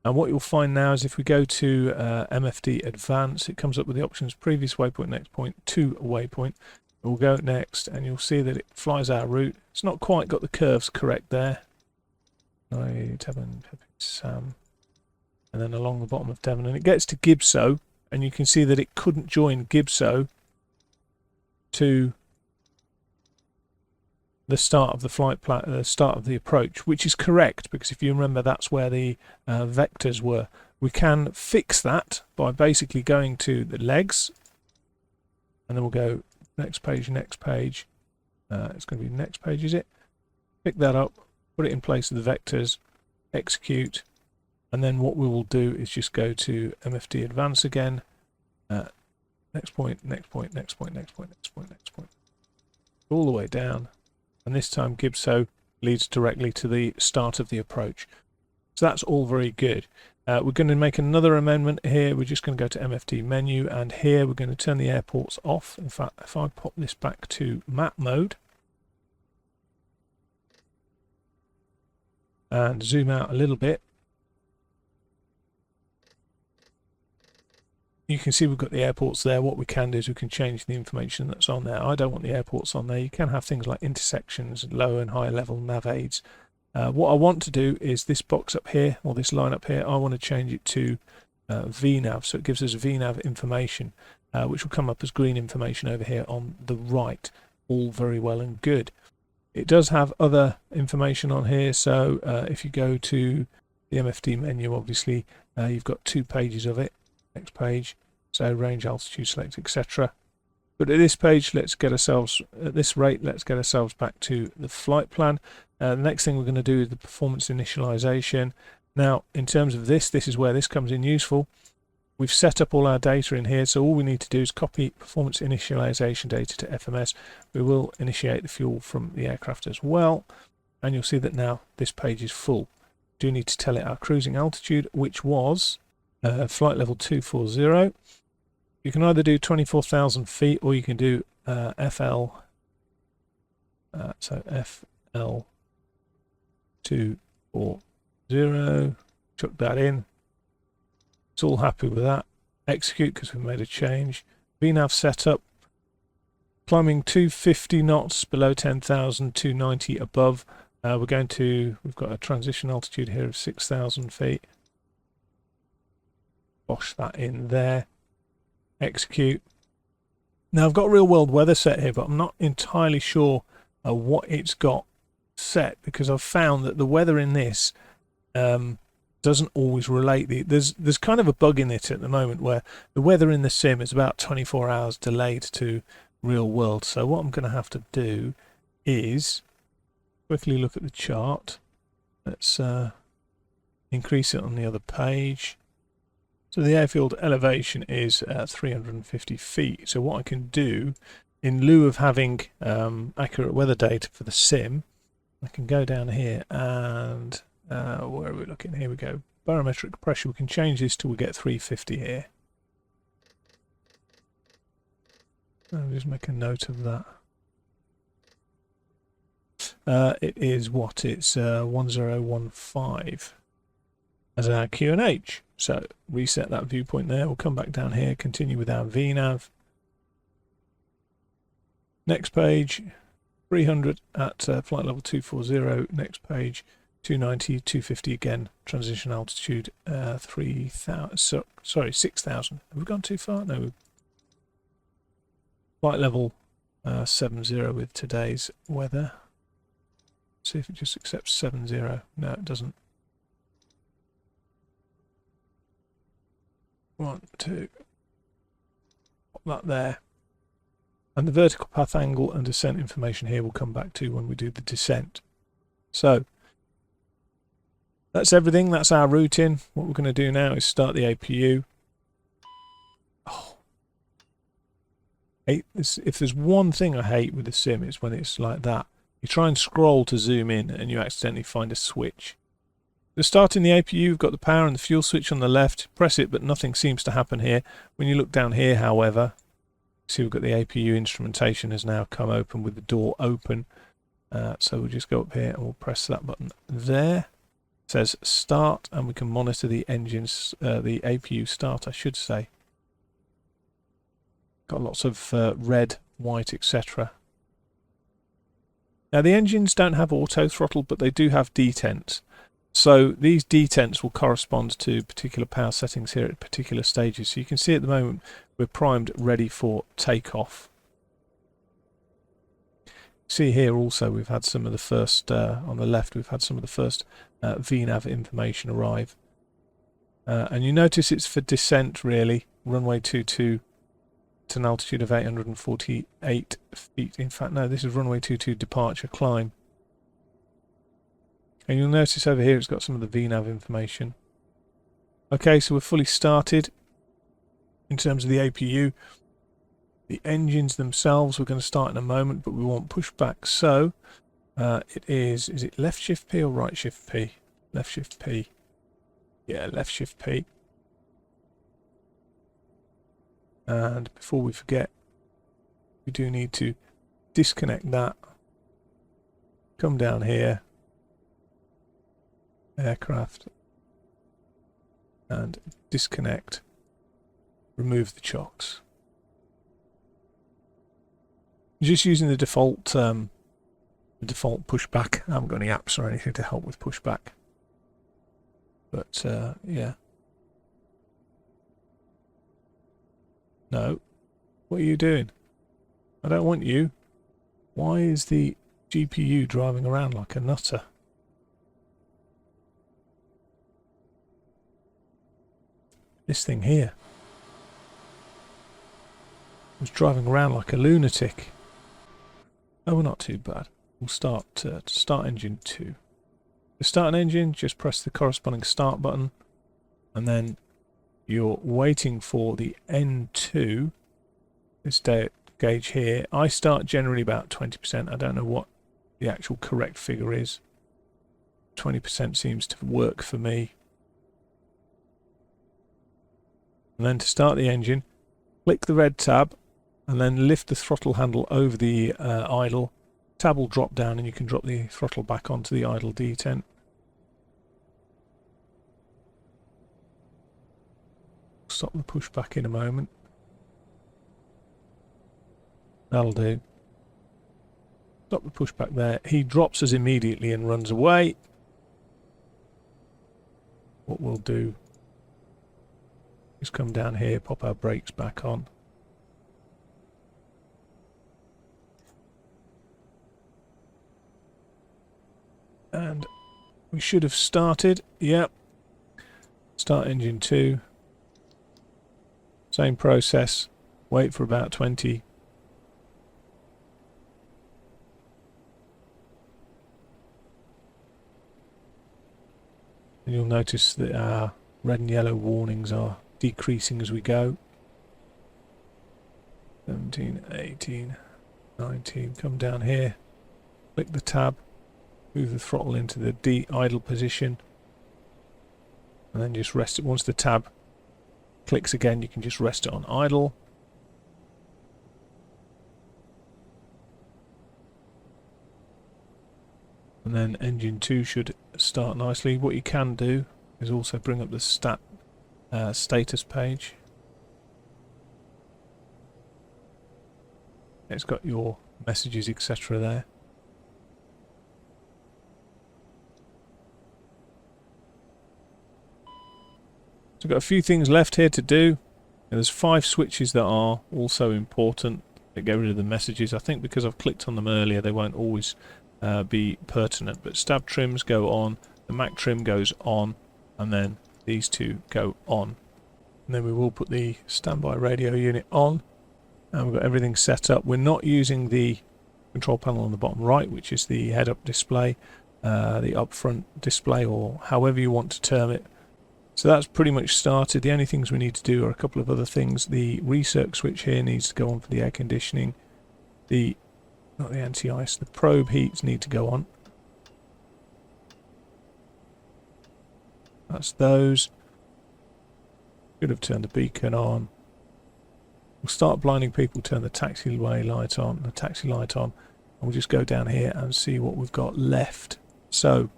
And what you'll find now is if we go to MFD Advance, it comes up with the options previous waypoint, next point, to waypoint. We'll go next and you'll see that it flies our route. It's not quite got the curves correct there. Sam. And then along the bottom of Devon. And it gets to Gibso, and you can see that it couldn't join Gibso to the start of the flight the start of the approach, which is correct, because if you remember, that's where the vectors were. We can fix that by basically going to the legs, and then we'll go next page, next page. It's going to be next page, is it? Pick that up, put it in place of the vectors, execute, and then what we will do is just go to MFD Advance again. Next point, next point, next point, next point, next point, next point, all the way down. And this time Gibso leads directly to the start of the approach. So that's all very good. We're going to make another amendment here. We're just going to go to MFD Menu, and here we're going to turn the airports off. In fact, if I pop this back to map mode and zoom out a little bit, you can see we've got the airports there. What we can do is we can change the information that's on there. I don't want the airports on there. You can have things like intersections, low and high level nav aids. What I want to do is this box up here, or this line up here, I want to change it to VNav, so it gives us VNav information, which will come up as green information over here on the right. All very well and good. It does have other information on here, so if you go to the MFD menu, obviously you've got 2 pages of it. Next page, so range, altitude, select, etc. But at this page, let's get ourselves, at this rate, let's get ourselves back to the flight plan. The next thing we're going to do is the performance initialization. Now, in terms of this is where this comes in useful. We've set up all our data in here, so all we need to do is copy performance initialization data to FMS. We will initiate the fuel from the aircraft as well, and you'll see that now this page is full. Do need to tell it our cruising altitude, which was flight level 240. You can either do 24,000 feet, or you can do FL. So FL 240. Chuck that in. It's all happy with that. Execute, because we've made a change. VNav setup. Climbing 250 knots below 10,000, 290 above. We've got a transition altitude here of 6,000 feet. Bosh that in there. Execute. Now I've got real world weather set here, but I'm not entirely sure what it's got set, because I've found that the weather in this doesn't always relate. There's kind of a bug in it at the moment where the weather in the sim is about 24 hours delayed to real world. So what I'm going to have to do is quickly look at the chart. Let's increase it on the other page. So the airfield elevation is 350 feet. So what I can do, in lieu of having accurate weather data for the sim, I can go down here and where are we looking? Here we go. Barometric pressure. We can change this till we get 350 here. I'll just make a note of that. It is what? It's 1015 as our QNH. So reset that viewpoint there. We'll come back down here, continue with our VNav. Next page, 300 at flight level 240. Next page, 290, 250 again. Transition altitude 3,000. Sorry, 6,000. Have we gone too far? No. Flight level 70 with today's weather. See if it just accepts 70. No, it doesn't. 1, 2. Pop that there. And the vertical path angle and descent information here we'll come back to when we do the descent. So that's everything. That's our routing. What we're going to do now is start the APU. Oh. If there's one thing I hate with the sim, it's when it's like that. You try and scroll to zoom in and you accidentally find a switch. So starting the APU, you've got the power and the fuel switch on the left. Press it, but nothing seems to happen here. When you look down here, however, see we've got the APU instrumentation has now come open with the door open. So we'll just go up here and we'll press that button there. says start, and we can monitor the engines, the APU start I should say. Got lots of red, white, etc. Now the engines don't have auto throttle, but they do have detents. So these detents will correspond to particular power settings here at particular stages. So you can see at the moment we're primed, ready for takeoff. See here also we've had some of the first, on the left, we've had some of the first VNAV information arrive. And you notice it's for descent really, runway 22 to an altitude of 848 feet. In fact, no, this is runway 22 departure climb. And you'll notice over here it's got some of the VNAV information. Okay, so we're fully started in terms of the APU. The engines themselves we're going to start in a moment, but we want pushback. So is it left shift P or right shift P? Left shift P. Yeah, left shift P. And before we forget, we do need to disconnect that. Come down here, aircraft, and disconnect, remove the chocks. Just using the default pushback. I haven't got any apps or anything to help with pushback. But yeah. No. What are you doing? I don't want you. Why is the GPU driving around like a nutter? This thing here was driving around like a lunatic. Oh, we're not too bad. We'll start to start engine 2. To start an engine, just press the corresponding start button, and then you're waiting for the N2, this gauge here. I start generally about 20%. I don't know what the actual correct figure is. 20% seems to work for me. And then to start the engine, click the red tab and then lift the throttle handle over the idle. Tab will drop down and you can drop the throttle back onto the idle detent. Stop the push back in a moment. That'll do. Stop the push back there. He drops us immediately and runs away. What we'll do is come down here, pop our brakes back on. And we should have started. Yep. Start engine 2. Same process. Wait for about 20. And you'll notice that our red and yellow warnings are decreasing as we go. 17, 18, 19. Come down here. Click the tab. Move the throttle into the de-idle position. And then just rest it. Once the tab clicks again, you can just rest it on idle. And then engine 2 should start nicely. What you can do is also bring up the status page. It's got your messages, etc. there. So we've got a few things left here to do. And there's 5 switches that are also important that get rid of the messages. I think because I've clicked on them earlier, they won't always be pertinent. But stab trims go on, the Mac trim goes on, and then these 2 go on. And then we will put the standby radio unit on. And we've got everything set up. We're not using the control panel on the bottom right, which is the head-up display, the up-front display, or however you want to term it. So that's pretty much started. The only things we need to do are a couple of other things. The recirc switch here needs to go on for the air conditioning. Not the anti-ice, the probe heats need to go on. That's those. Should have turned the beacon on. We'll start blinding people, turn the taxiway light on, the taxi light on, and we'll just go down here and see what we've got left. So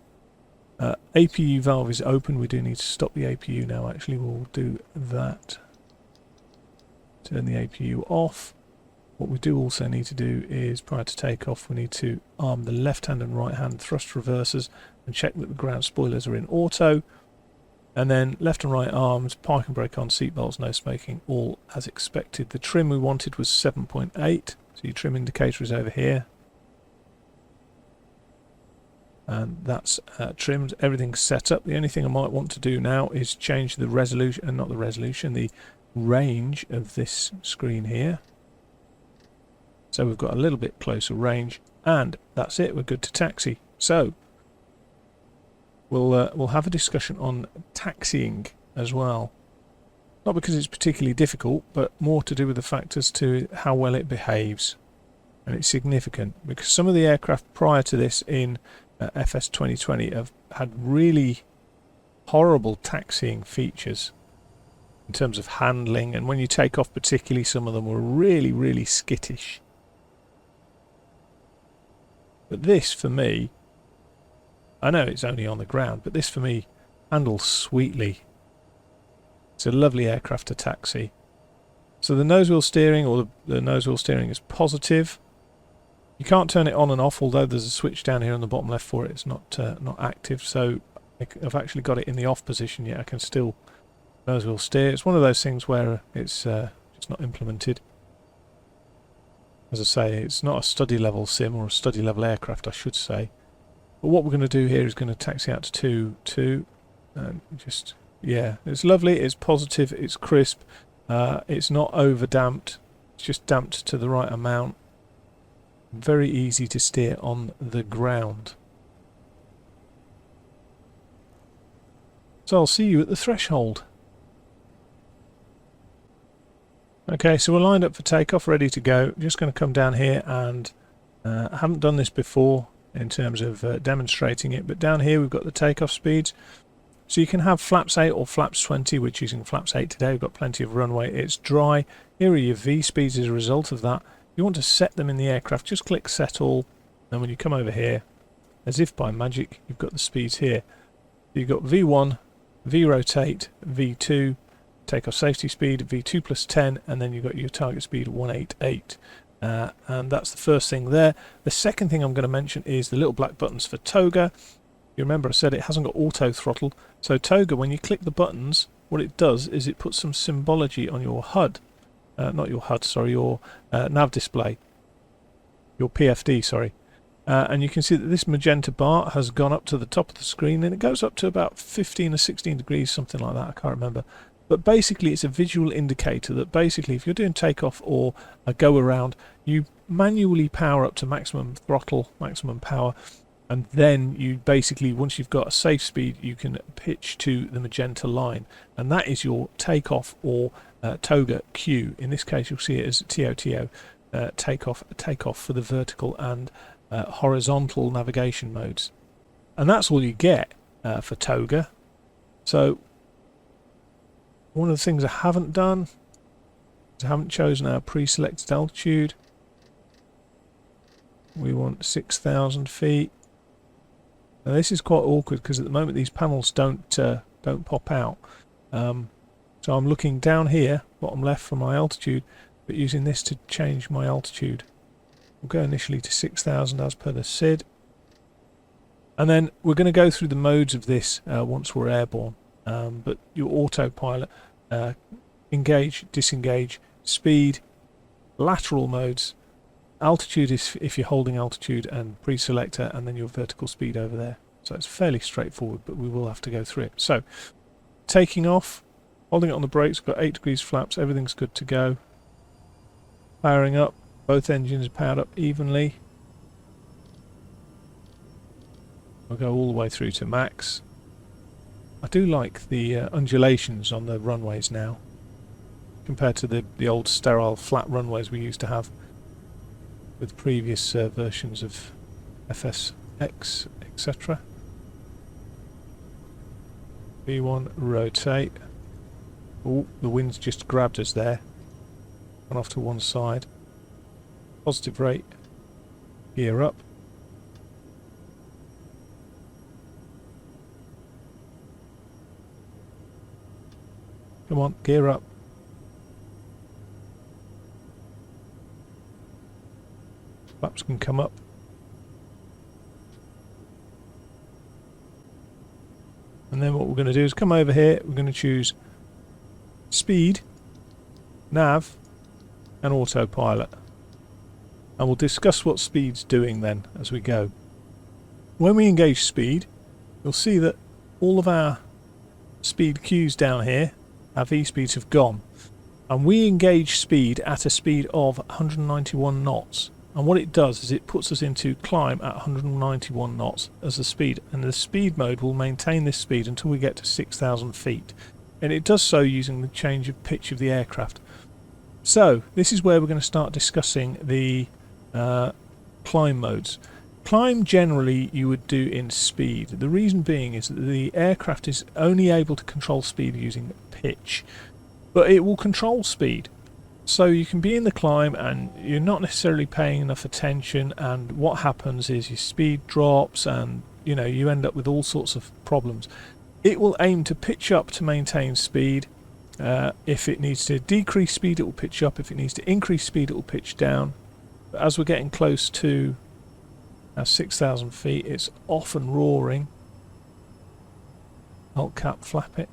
APU valve is open. We do need to stop the APU now. Actually, we'll do that. Turn the APU off. What we do also need to do is, prior to takeoff, we need to arm the left hand and right hand thrust reversers and check that the ground spoilers are in auto. And then left and right arms, parking brake on, seatbelts, no smoking, all as expected. The trim we wanted was 7.8, so your trim indicator is over here. And that's trimmed, everything's set up. The only thing I might want to do now is change the resolution, not the resolution, the range of this screen here. So we've got a little bit closer range, and that's it, we're good to taxi. So we'll have a discussion on taxiing as well. Not because it's particularly difficult, but more to do with the fact as to how well it behaves. And it's significant because some of the aircraft prior to this in FS 2020 have had really horrible taxiing features in terms of handling, and when you take off particularly, some of them were really skittish. But this for me, I know it's only on the ground, but this for me handles sweetly. It's a lovely aircraft to taxi. So the nose wheel steering, or the nose wheel steering, is positive. You can't turn it on and off, although there's a switch down here on the bottom left for it. It's not active, so I've actually got it in the off position yet. I can still nose wheel steer. It's one of those things where it's just not implemented. As I say, it's not a study level sim, or a study level aircraft, I should say. But what we're going to do here is going to taxi out to 2, and just, yeah, it's lovely, it's positive, it's crisp, it's not over damped, it's just damped to the right amount. Very easy to steer on the ground. So I'll see you at the threshold. Okay, so we're lined up for takeoff, ready to go. Just going to come down here, and I haven't done this before in terms of demonstrating it, but down here we've got the takeoff speeds. So you can have flaps 8 or flaps 20. We're choosing flaps 8 today. We've got plenty of runway. It's dry. Here are your V speeds as a result of that. You want to set them in the aircraft, just click set all, and when you come over here, as if by magic, you've got the speeds here. You've got V1, V rotate, V2, takeoff safety speed, V2 plus 10, and then you've got your target speed 188. And that's the first thing there. The second thing I'm going to mention is the little black buttons for Toga. You remember I said it hasn't got auto throttle. So Toga, when you click the buttons, what it does is it puts some symbology on your HUD. Not your HUD, sorry, your nav display. Your PFD, sorry. And you can see that this magenta bar has gone up to the top of the screen, and it goes up to about 15 or 16 degrees, something like that, I can't remember. But basically it's a visual indicator that basically if you're doing takeoff or a go around, you manually power up to maximum throttle, maximum power, and then you basically, once you've got a safe speed, you can pitch to the magenta line, and that is your takeoff or Toga cue. In this case you'll see it as TOTO, takeoff for the vertical and horizontal navigation modes. And that's all you get for Toga. So one of the things I haven't done is I haven't chosen our pre-selected altitude. We want 6,000 feet. Now this is quite awkward because at the moment these panels don't pop out. So I'm looking down here, bottom left, for my altitude, but using this to change my altitude. We'll go initially to 6,000 as per the SID. And then we're going to go through the modes of this once we're airborne. But your autopilot, engage, disengage, speed, lateral modes, altitude is if you're holding altitude, and pre-selector, and then your vertical speed over there. So it's fairly straightforward, but we will have to go through it. So taking off, holding it on the brakes, we've got 8 degrees flaps, everything's good to go. Powering up, both engines powered up evenly. We'll go all the way through to max. I do like the undulations on the runways now, compared to the old sterile flat runways we used to have with previous versions of FSX, etc. V1 rotate. Oh, the wind's just grabbed us there. Gone off to one side. Positive rate. Gear up. Come on, gear up. Flaps can come up. And then what we're going to do is come over here, we're going to choose speed, nav and autopilot. And we'll discuss what speed's doing then as we go. When we engage speed, you'll see that all of our speed cues down here, our V-speeds have gone. And we engage speed at a speed of 191 knots. And what it does is it puts us into climb at 191 knots as the speed. And the speed mode will maintain this speed until we get to 6,000 feet. And it does so using the change of pitch of the aircraft. So this is where we're going to start discussing the climb modes. Climb generally you would do in speed. The reason being is that the aircraft is only able to control speed using pitch, but it will control speed. So you can be in the climb and you're not necessarily paying enough attention, and what happens is your speed drops and you end up with all sorts of problems. It will aim to pitch up to maintain speed. If it needs to decrease speed, it will pitch up. If it needs to increase speed, it will pitch down. But as we're getting close to 6,000 feet, it's often roaring. Alt cap flashing.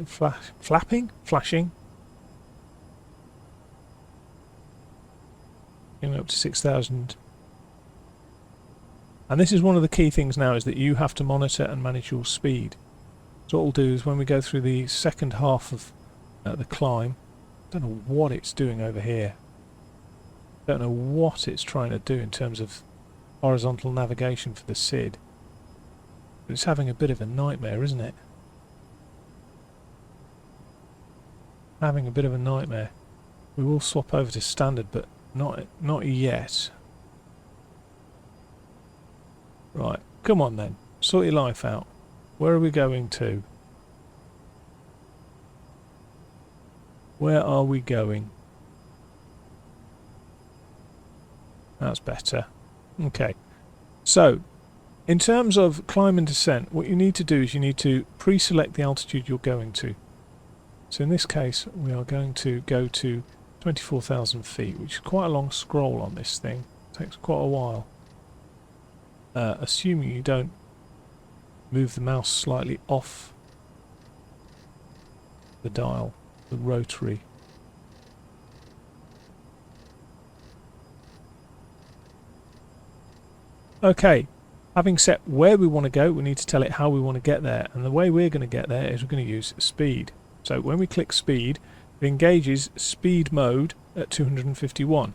Getting up to 6,000. And this is one of the key things now, is that you have to monitor and manage your speed. So what we'll do is when we go through the second half of the climb, I don't know what it's doing over here. Don't know what it's trying to do in terms of horizontal navigation for the SID. But it's having a bit of a nightmare, isn't it? Having a bit of a nightmare. We will swap over to standard, but not yet. Right, come on then. Sort your life out. Where are we going to? Where are we going? That's better. Okay. So, in terms of climb and descent, what you need to do is you need to pre-select the altitude you're going to. So in this case, we are going to go to 24,000 feet, which is quite a long scroll on this thing. It takes quite a while. Assuming you don't move the mouse slightly off the dial, the rotary. Okay, having set where we want to go, we need to tell it how we want to get there, and the way we're going to get there is we're going to use speed. So when we click speed, it engages speed mode at 251.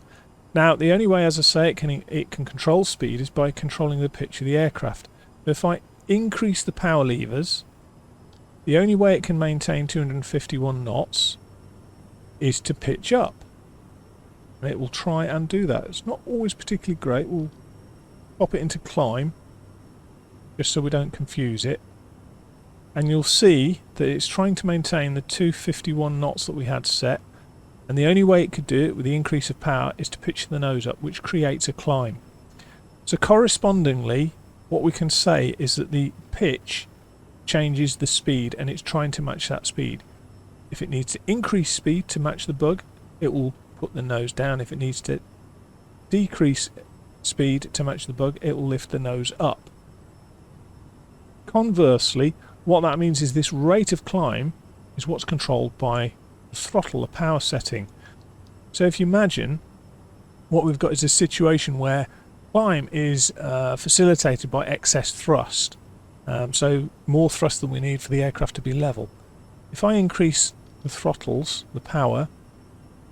Now the only way, as I say, it can control speed is by controlling the pitch of the aircraft. But if I increase the power levers, the only way it can maintain 251 knots is to pitch up. And it will try and do that. It's not always particularly great. We'll pop it into climb just so we don't confuse it. And you'll see that it's trying to maintain the 251 knots that we had set. And the only way it could do it with the increase of power is to pitch the nose up, which creates a climb. So correspondingly, what we can say is that the pitch changes the speed, and it's trying to match that speed. If it needs to increase speed to match the bug, it will put the nose down. If it needs to decrease speed to match the bug, it will lift the nose up. Conversely, what that means is this rate of climb is what's controlled by the throttle, the power setting. So if you imagine, what we've got is a situation where climb is facilitated by excess thrust, so more thrust than we need for the aircraft to be level. If I increase the throttles, the power,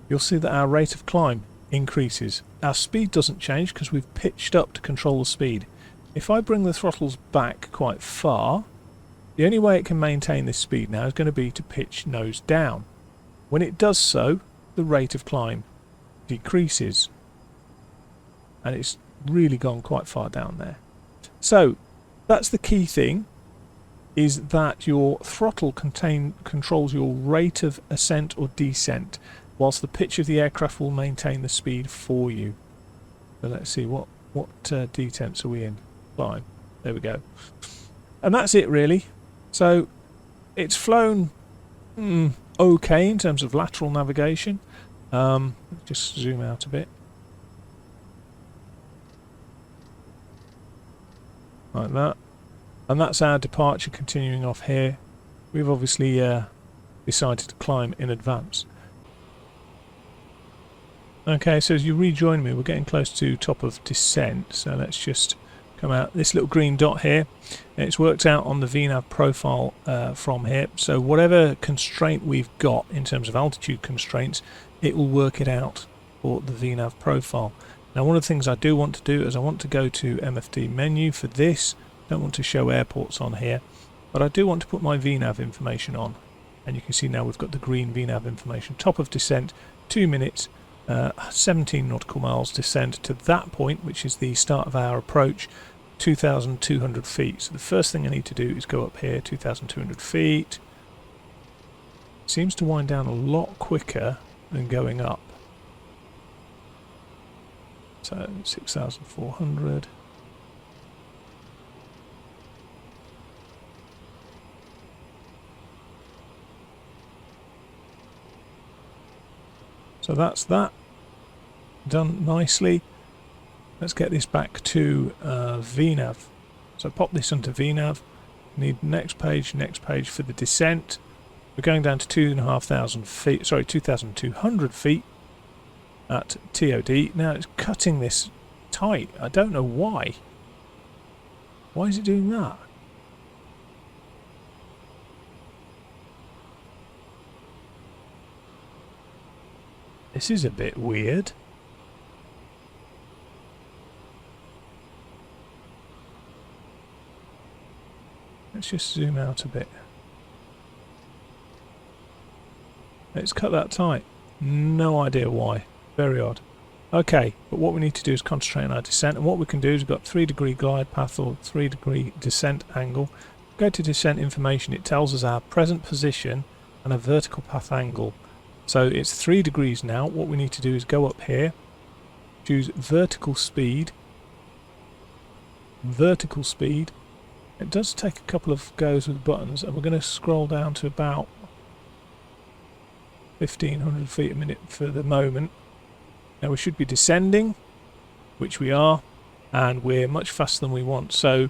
you'll see that our rate of climb increases. Our speed doesn't change because we've pitched up to control the speed. If I bring the throttles back quite far, the only way it can maintain this speed now is going to be to pitch nose down. When it does so, the rate of climb decreases. And it's really gone quite far down there. So that's the key thing, is that your throttle controls your rate of ascent or descent, whilst the pitch of the aircraft will maintain the speed for you. So let's see, what detemps are we in? Climb. There we go. And that's it really. So it's flown okay in terms of lateral navigation. Just zoom out a bit. Like that. And that's our departure continuing off here. We've obviously decided to climb in advance. Okay, so as you rejoin me, we're getting close to top of descent, so let's just come out. This little green dot here, it's worked out on the VNav profile from here, so whatever constraint we've got in terms of altitude constraints, it will work it out for the VNav profile. Now one of the things I do want to do is I want to go to MFD Menu for this. Don't want to show airports on here, but I do want to put my VNav information on, and you can see now we've got the green VNav information. Top of descent, 2 minutes, 17 nautical miles descent to that point, which is the start of our approach, 2,200 feet. So the first thing I need to do is go up here, 2,200 feet. Seems to wind down a lot quicker than going up. So 6,400. So that's that done nicely. Let's get this back to VNav. So pop this onto VNav. Need next page for the descent. We're going down to 2,500 feet. Sorry, 2,200 feet at TOD. Now it's cutting this tight. I don't know why. Why is it doing that? This is a bit weird. Let's just zoom out a bit. It's cut that tight. No idea why. Very odd. Okay, but what we need to do is concentrate on our descent, and what we can do is we've got 3-degree glide path or 3-degree descent angle. Go to descent information, it tells us our present position and a vertical path angle. So it's 3 degrees now. What we need to do is go up here, choose vertical speed. Vertical speed. It does take a couple of goes with buttons, and we're going to scroll down to about 1,500 feet a minute for the moment. Now we should be descending, which we are, and we're much faster than we want. So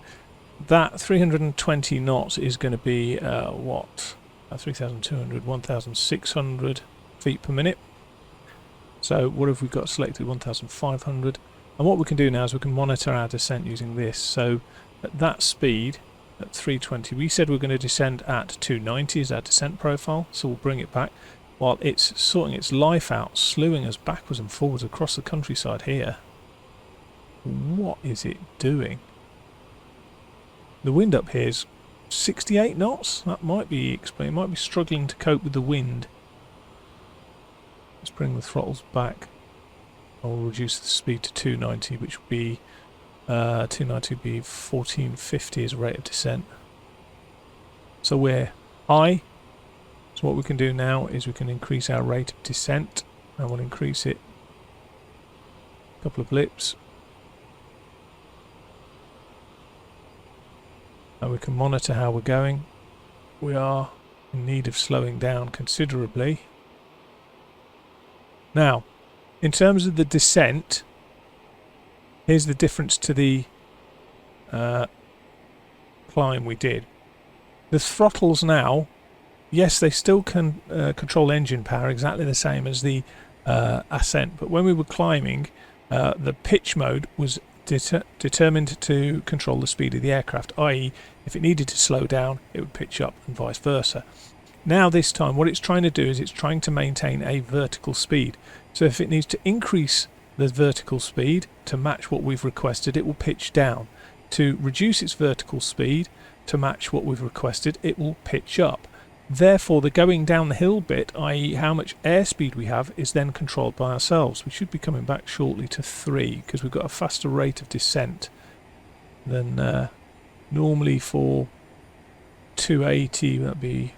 that 320 knots is going to be what? 3,200, 1,600 feet per minute. So what have we got selected? 1,500. And what we can do now is we can monitor our descent using this. So at that speed, at 320, we said we're going to descend at 290 is our descent profile, so we'll bring it back while it's sorting its life out, slewing us backwards and forwards across the countryside here. What is it doing? The wind up here is 68 knots. That might be explained. It might be struggling to cope with the wind. Let's bring the throttles back. I'll reduce the speed to 290, which will be 290 would be 1450 as a rate of descent. So we're high. So what we can do now is we can increase our rate of descent. I will increase it a couple of blips. And we can monitor how we're going. We are in need of slowing down considerably. Now, in terms of the descent, here's the difference to the climb we did. The throttles now, yes, they still can control engine power exactly the same as the ascent, but when we were climbing, the pitch mode was determined to control the speed of the aircraft, i.e. if it needed to slow down, it would pitch up and vice versa. Now this time what it's trying to do is it's trying to maintain a vertical speed. So if it needs to increase the vertical speed to match what we've requested, it will pitch down. To reduce its vertical speed to match what we've requested, it will pitch up. Therefore the going down the hill bit, i.e. how much airspeed we have, is then controlled by ourselves. We should be coming back shortly to 3 because we've got a faster rate of descent than normally. For 280 that'd be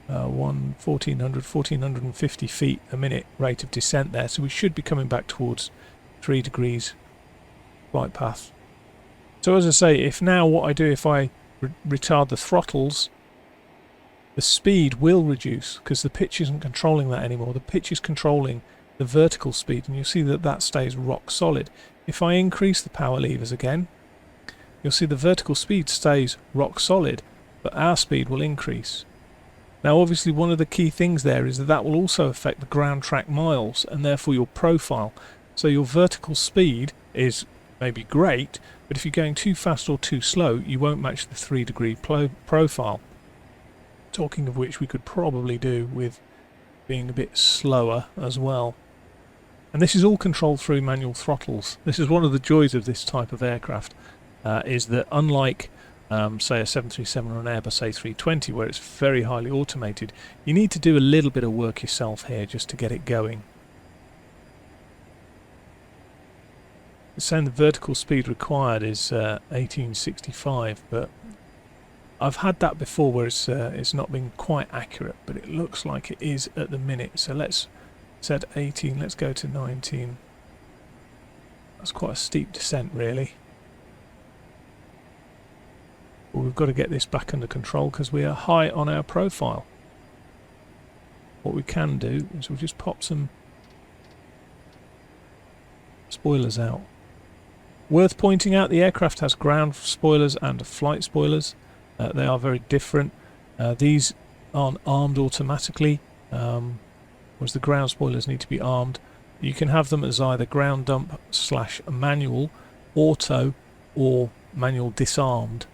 1,450 feet a minute rate of descent there, so we should be coming back towards 3 degrees flight path. So as I say, if now what I do, if I retard the throttles, the speed will reduce because the pitch isn't controlling that anymore. The pitch is controlling the vertical speed, and you'll see that that stays rock solid. If I increase the power levers again, you'll see the vertical speed stays rock solid, but our speed will increase. Now obviously one of the key things there is that that will also affect the ground track miles and therefore your profile. So your vertical speed is maybe great, but if you're going too fast or too slow, you won't match the 3-degree profile. Talking of which, we could probably do with being a bit slower as well. And this is all controlled through manual throttles. This is one of the joys of this type of aircraft, is that unlike say a 737 or an Airbus A320 where it's very highly automated, you need to do a little bit of work yourself here just to get it going. It's saying the vertical speed required is 1865, but I've had that before where it's not been quite accurate, but it looks like it is at the minute. So let's set 18, let's go to 19. That's quite a steep descent really. But we've got to get this back under control because we are high on our profile. What we can do is we'll just pop some spoilers out. Worth pointing out, the aircraft has ground spoilers and flight spoilers. They are very different. These aren't armed automatically, whereas the ground spoilers need to be armed. You can have them as either ground dump / manual, auto, or manual disarmed.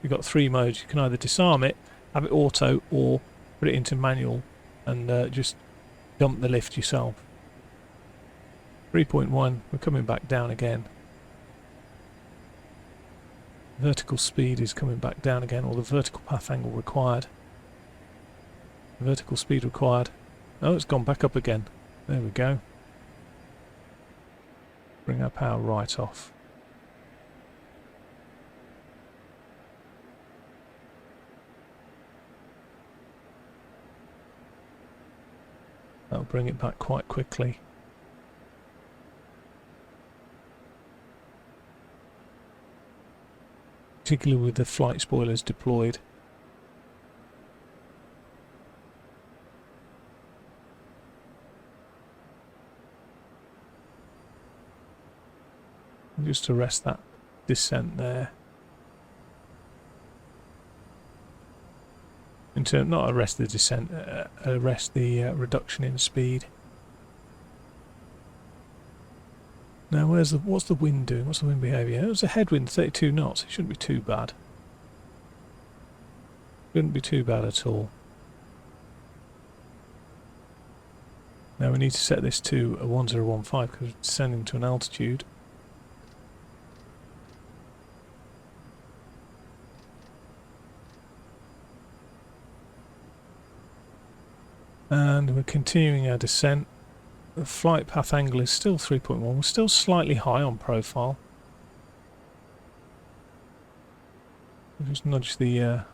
You've got 3 modes. You can either disarm it, have it auto, or put it into manual and just dump the lift yourself. 3.1, we're coming back down again. Vertical speed is coming back down again, or the vertical path angle required. Vertical speed required. Oh, it's gone back up again. There we go. Bring our power right off. That'll bring it back quite quickly. Particularly with the flight spoilers deployed. Just arrest that descent there. Not arrest the descent, arrest the reduction in speed. Now, what's the wind doing? What's the wind behaviour? It was a headwind, 32 knots. It shouldn't be too bad. Shouldn't be too bad at all. Now we need to set this to a 1015 because we're descending to an altitude. And we're continuing our descent. The flight path angle is still 3.1. We're still slightly high on profile. We'll just nudge the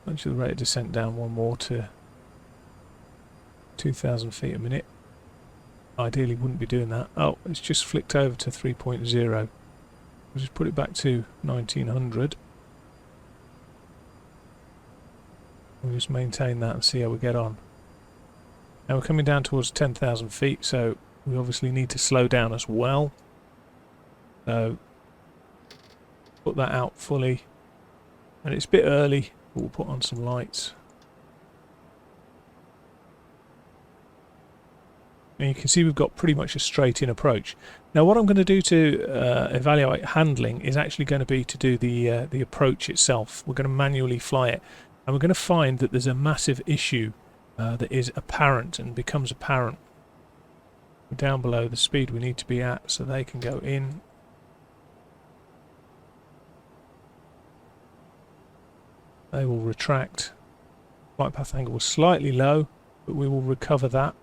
rate of descent down one more to 2,000 feet a minute. Ideally wouldn't be doing that. Oh, it's just flicked over to 3.0. We'll just put it back to 1900. We'll just maintain that and see how we get on. Now we're coming down towards 10,000 feet, so we obviously need to slow down as well. So put that out fully. And it's a bit early, but we'll put on some lights. And you can see we've got pretty much a straight in approach. Now what I'm going to do to evaluate handling is actually going to be to do the approach itself. We're going to manually fly it. And we're going to find that there's a massive issue that is apparent and becomes apparent down below the speed we need to be at so they can go in. They will retract. Flight path angle was slightly low, but we will recover that.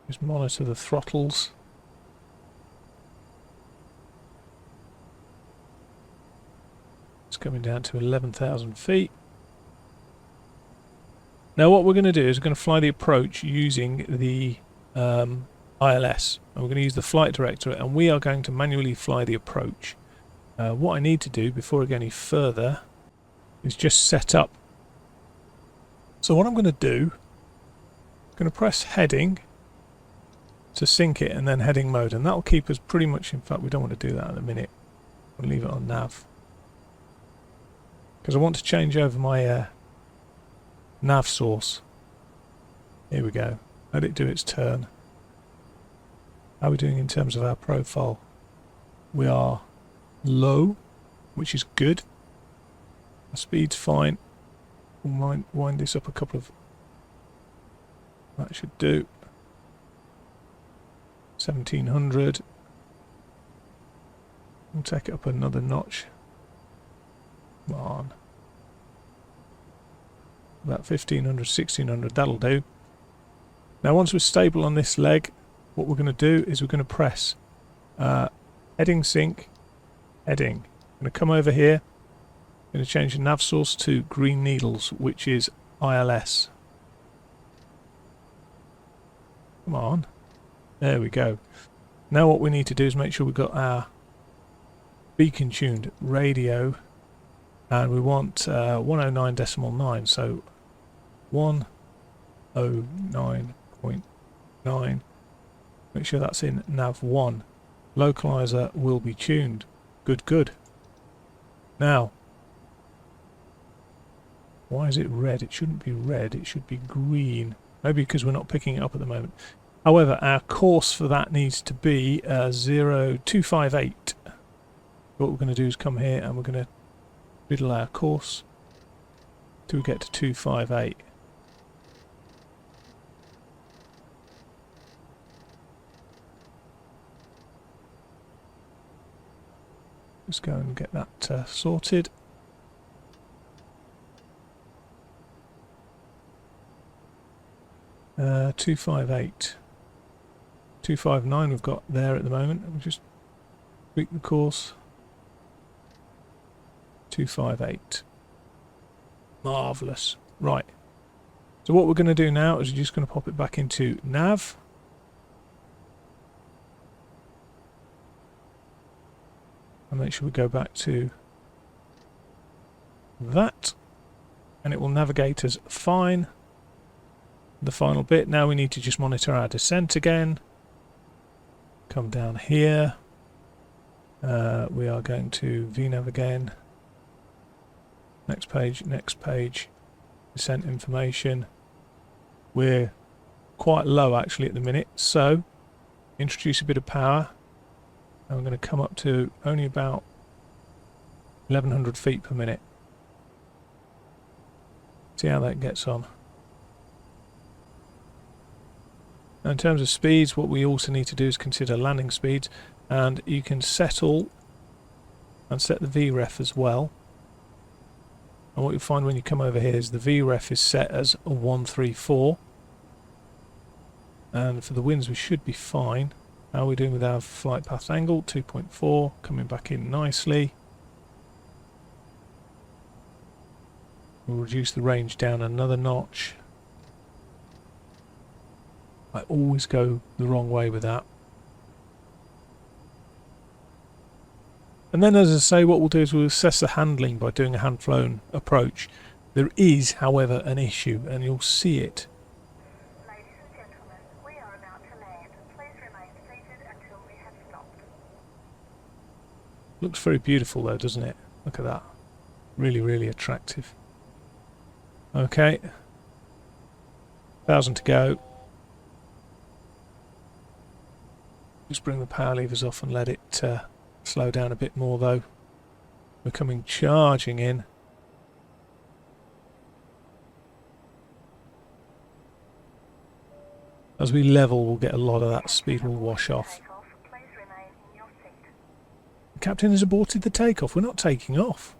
Just monitor the throttles. It's coming down to 11,000 feet. Now what we're going to do is we're going to fly the approach using the ILS. And we're going to use the flight director and we are going to manually fly the approach. What I need to do before I go any further is just set up. So what I'm going to do, I'm going to press heading to sync it and then heading mode, and that will keep us pretty much, in fact we don't want to do that at the minute, we'll leave it on nav because I want to change over my nav source. Here we go, let it do its turn. How are we doing in terms of our profile? We are low, which is good. Our speed's fine. We'll wind this up a couple of... that should do. 1700. We'll take it up another notch. Come on. About 1500, 1600, that'll do. Now once we're stable on this leg, what we're going to do is we're going to press heading sync, heading. I'm going to come over here, I'm going to change the nav source to green needles, which is ILS. Come on. There we go. Now what we need to do is make sure we've got our beacon tuned radio, and we want 109.9, so 109.9. Make sure that's in nav 1. Localizer will be tuned. Good, good. Now, why is it red? It shouldn't be red, it should be green. Maybe because we're not picking it up at the moment. However, our course for that needs to be 0258. What we're going to do is come here and we're going to riddle our course till we get to 258. Let's go and get that sorted. Uh, 258. 259 we've got there at the moment. We'll just tweak the course. 258. Marvellous. Right. So what we're going to do now is we're just going to pop it back into nav. And make sure we go back to that. And it will navigate us fine. The final bit, now we need to just monitor our descent again. Come down here. We are going to VNav again. Next page, descent information. We're quite low actually at the minute, so introduce a bit of power. And we're going to come up to only about 1100 feet per minute. See how that gets on. Now in terms of speeds, what we also need to do is consider landing speeds, and you can settle and set the VREF as well. And what you'll find when you come over here is the VREF is set as a 134, and for the winds we should be fine. How are we doing with our flight path angle? 2.4, coming back in nicely. We'll reduce the range down another notch. I always go the wrong way with that. And then, as I say, what we'll do is we'll assess the handling by doing a hand-flown approach. There is, however, an issue, and you'll see it. Ladies and gentlemen, we are about to land. Please remain seated until we have stopped. Looks very beautiful though, doesn't it? Look at that. Really, really attractive. Okay. 1,000 to go. Just bring the power levers off and let it slow down a bit more though. We're coming charging in. As we level, we'll get a lot of that speed will wash off. Please remain in your seat. The captain has aborted the takeoff. We're not taking off.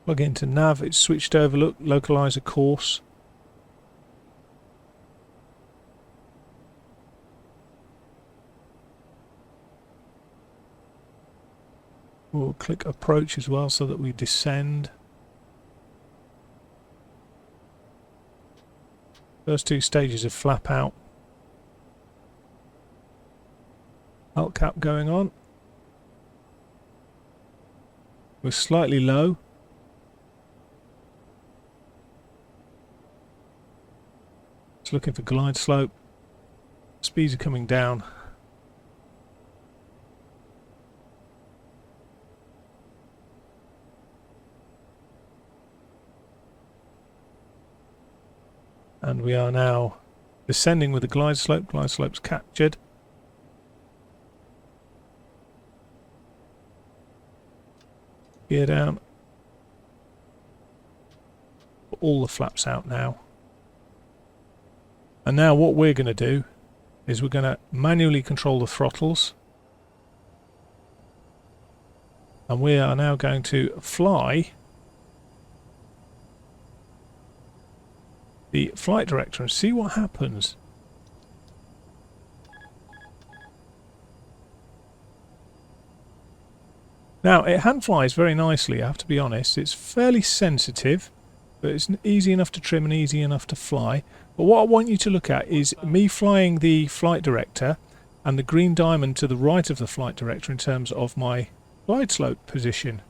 Plug into nav, it's switched over, look, localizer course. We'll click approach as well so that we descend. First two stages of flap out. Alt cap going on. We're slightly low. Just looking for glide slope. Speeds are coming down. And we are now descending with the glide slope. Glide slope's captured. Gear down. Put all the flaps out now. And now what we're going to do is we're going to manually control the throttles. And we are now going to fly the flight director and see what happens. Now, it hand flies very nicely, I have to be honest. It's fairly sensitive, but it's easy enough to trim and easy enough to fly. But what I want you to look at is me flying the flight director and the green diamond to the right of the flight director in terms of my glide slope position.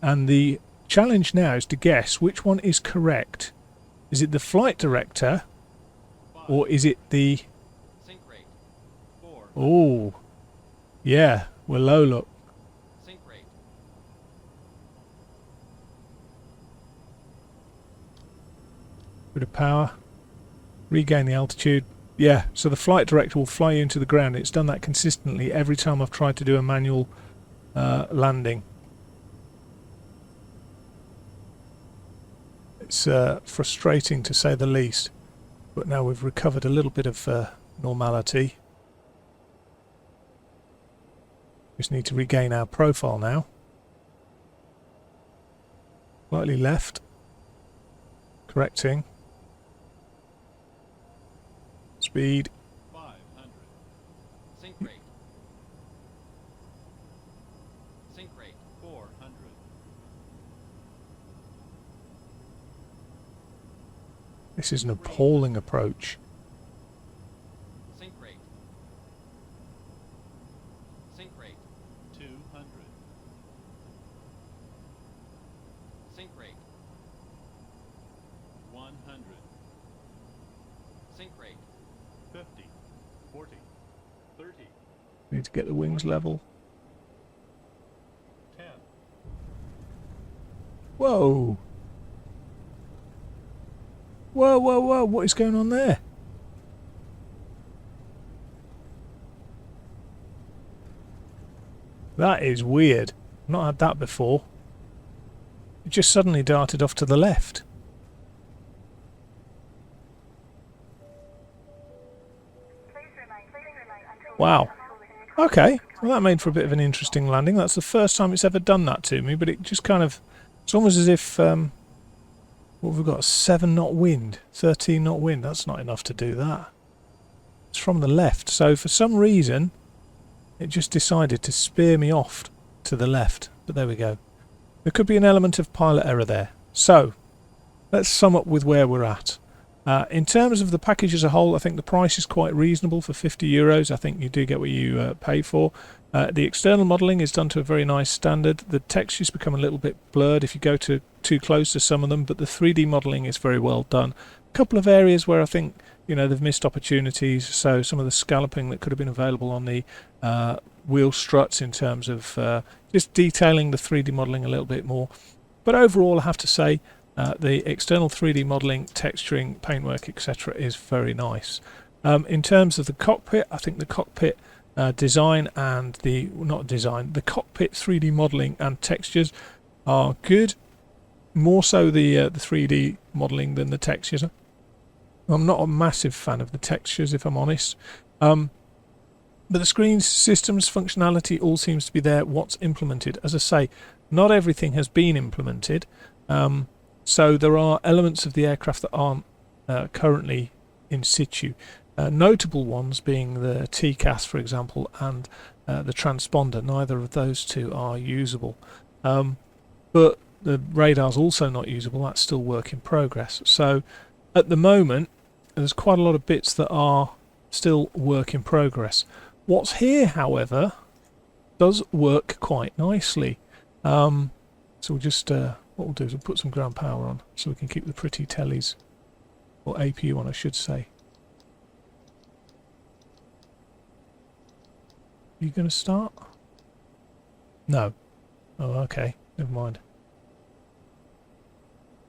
And the challenge now is to guess which one is correct. Is it the flight director or is it the... Oh, yeah, we're low, look. Bit of power. Regain the altitude. Yeah, so the flight director will fly you into the ground. It's done that consistently every time I've tried to do a manual landing. It's frustrating to say the least, but now we've recovered a little bit of normality. Just need to regain our profile now. Slightly left. Correcting. Speed. 500. Sync rate. Sync rate 400. This is an appalling approach. Sync rate. Sync rate 200. Sync rate 100. Sync rate 50, 40, 30. Need to get the wings level. 10. Whoa! Whoa, whoa, whoa, what is going on there? That is weird. I've not had that before. It just suddenly darted off to the left. Wow. Okay, well that made for a bit of an interesting landing. That's the first time it's ever done that to me, but it just kind of... It's almost as if... what have we got? 7 knot wind, 13 knot wind. That's not enough to do that. It's from the left, so for some reason it just decided to spear me off to the left. But there we go. There could be an element of pilot error there. So let's sum up with where we're at. In terms of the package as a whole, I think the price is quite reasonable for €50. I think you do get what you pay for. The external modelling is done to a very nice standard. The textures become a little bit blurred if you go too close to some of them, but the 3D modelling is very well done. A couple of areas where I think they've missed opportunities. So some of the scalloping that could have been available on the wheel struts in terms of just detailing the 3D modelling a little bit more. But overall, I have to say, the external 3D modelling, texturing, paintwork, etc. is very nice. In terms of the cockpit, I think the cockpit design and the cockpit 3D modelling and textures are good. More so the 3D modelling than the textures. I'm not a massive fan of the textures, if I'm honest. But the screen systems functionality all seems to be there. What's implemented, as I say, not everything has been implemented. So there are elements of the aircraft that aren't currently in situ. Notable ones being the TCAS, for example, and the transponder. Neither of those two are usable. But the radar's also not usable. That's still work in progress. So at the moment, there's quite a lot of bits that are still work in progress. What's here, however, does work quite nicely. So we'll just what we'll do is we'll put some ground power on so we can keep the pretty tellies, or APU on, I should say. Are you going to start? No. Oh, okay. Never mind.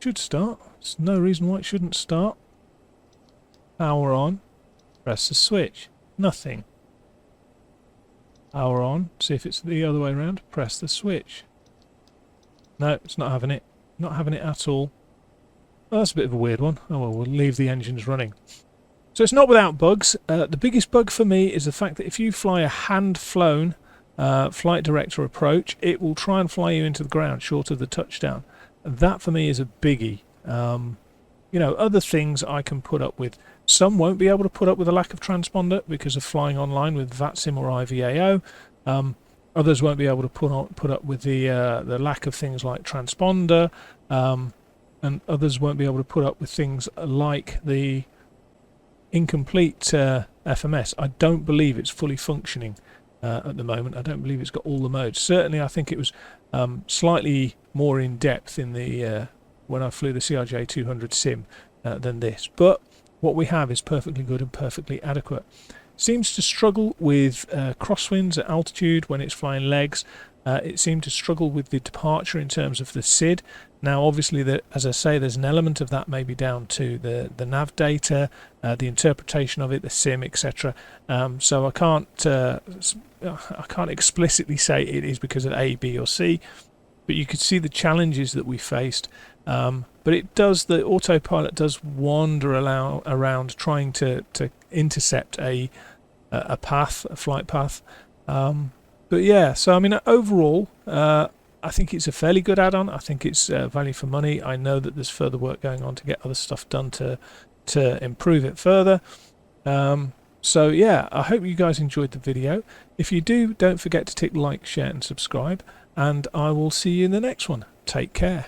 Should start. There's no reason why it shouldn't start. Power on. Press the switch. Nothing. Power on. See if it's the other way around. Press the switch. No, it's not having it. Not having it at all. Well, that's a bit of a weird one. Oh well, we'll leave the engines running. So it's not without bugs. The biggest bug for me is the fact that if you fly a hand-flown flight director approach, it will try and fly you into the ground short of the touchdown. That for me is a biggie. You know, other things I can put up with. Some won't be able to put up with a lack of transponder because of flying online with VATSIM or IVAO. Others won't be able to put up with the lack of things like transponder, and others won't be able to put up with things like the incomplete FMS. I don't believe it's fully functioning at the moment. I don't believe it's got all the modes. Certainly, I think it was slightly more in depth in the when I flew the CRJ 200 sim than this. But what we have is perfectly good and perfectly adequate. Seems to struggle with crosswinds at altitude when it's flying legs. It seemed to struggle with the departure in terms of the SID. Now, obviously, as I say, there's an element of that maybe down to the nav data, the interpretation of it, the sim, etc. So I can't explicitly say it is because of A, B, or C, but you could see the challenges that we faced. But it does. The autopilot does wander around trying to intercept a path, a flight path. But yeah, so I mean, overall, I think it's a fairly good add-on. I think it's value for money. I know that there's further work going on to get other stuff done to improve it further. So yeah, I hope you guys enjoyed the video. If you do, don't forget to tick like, share and subscribe, and I will see you in the next one. Take care.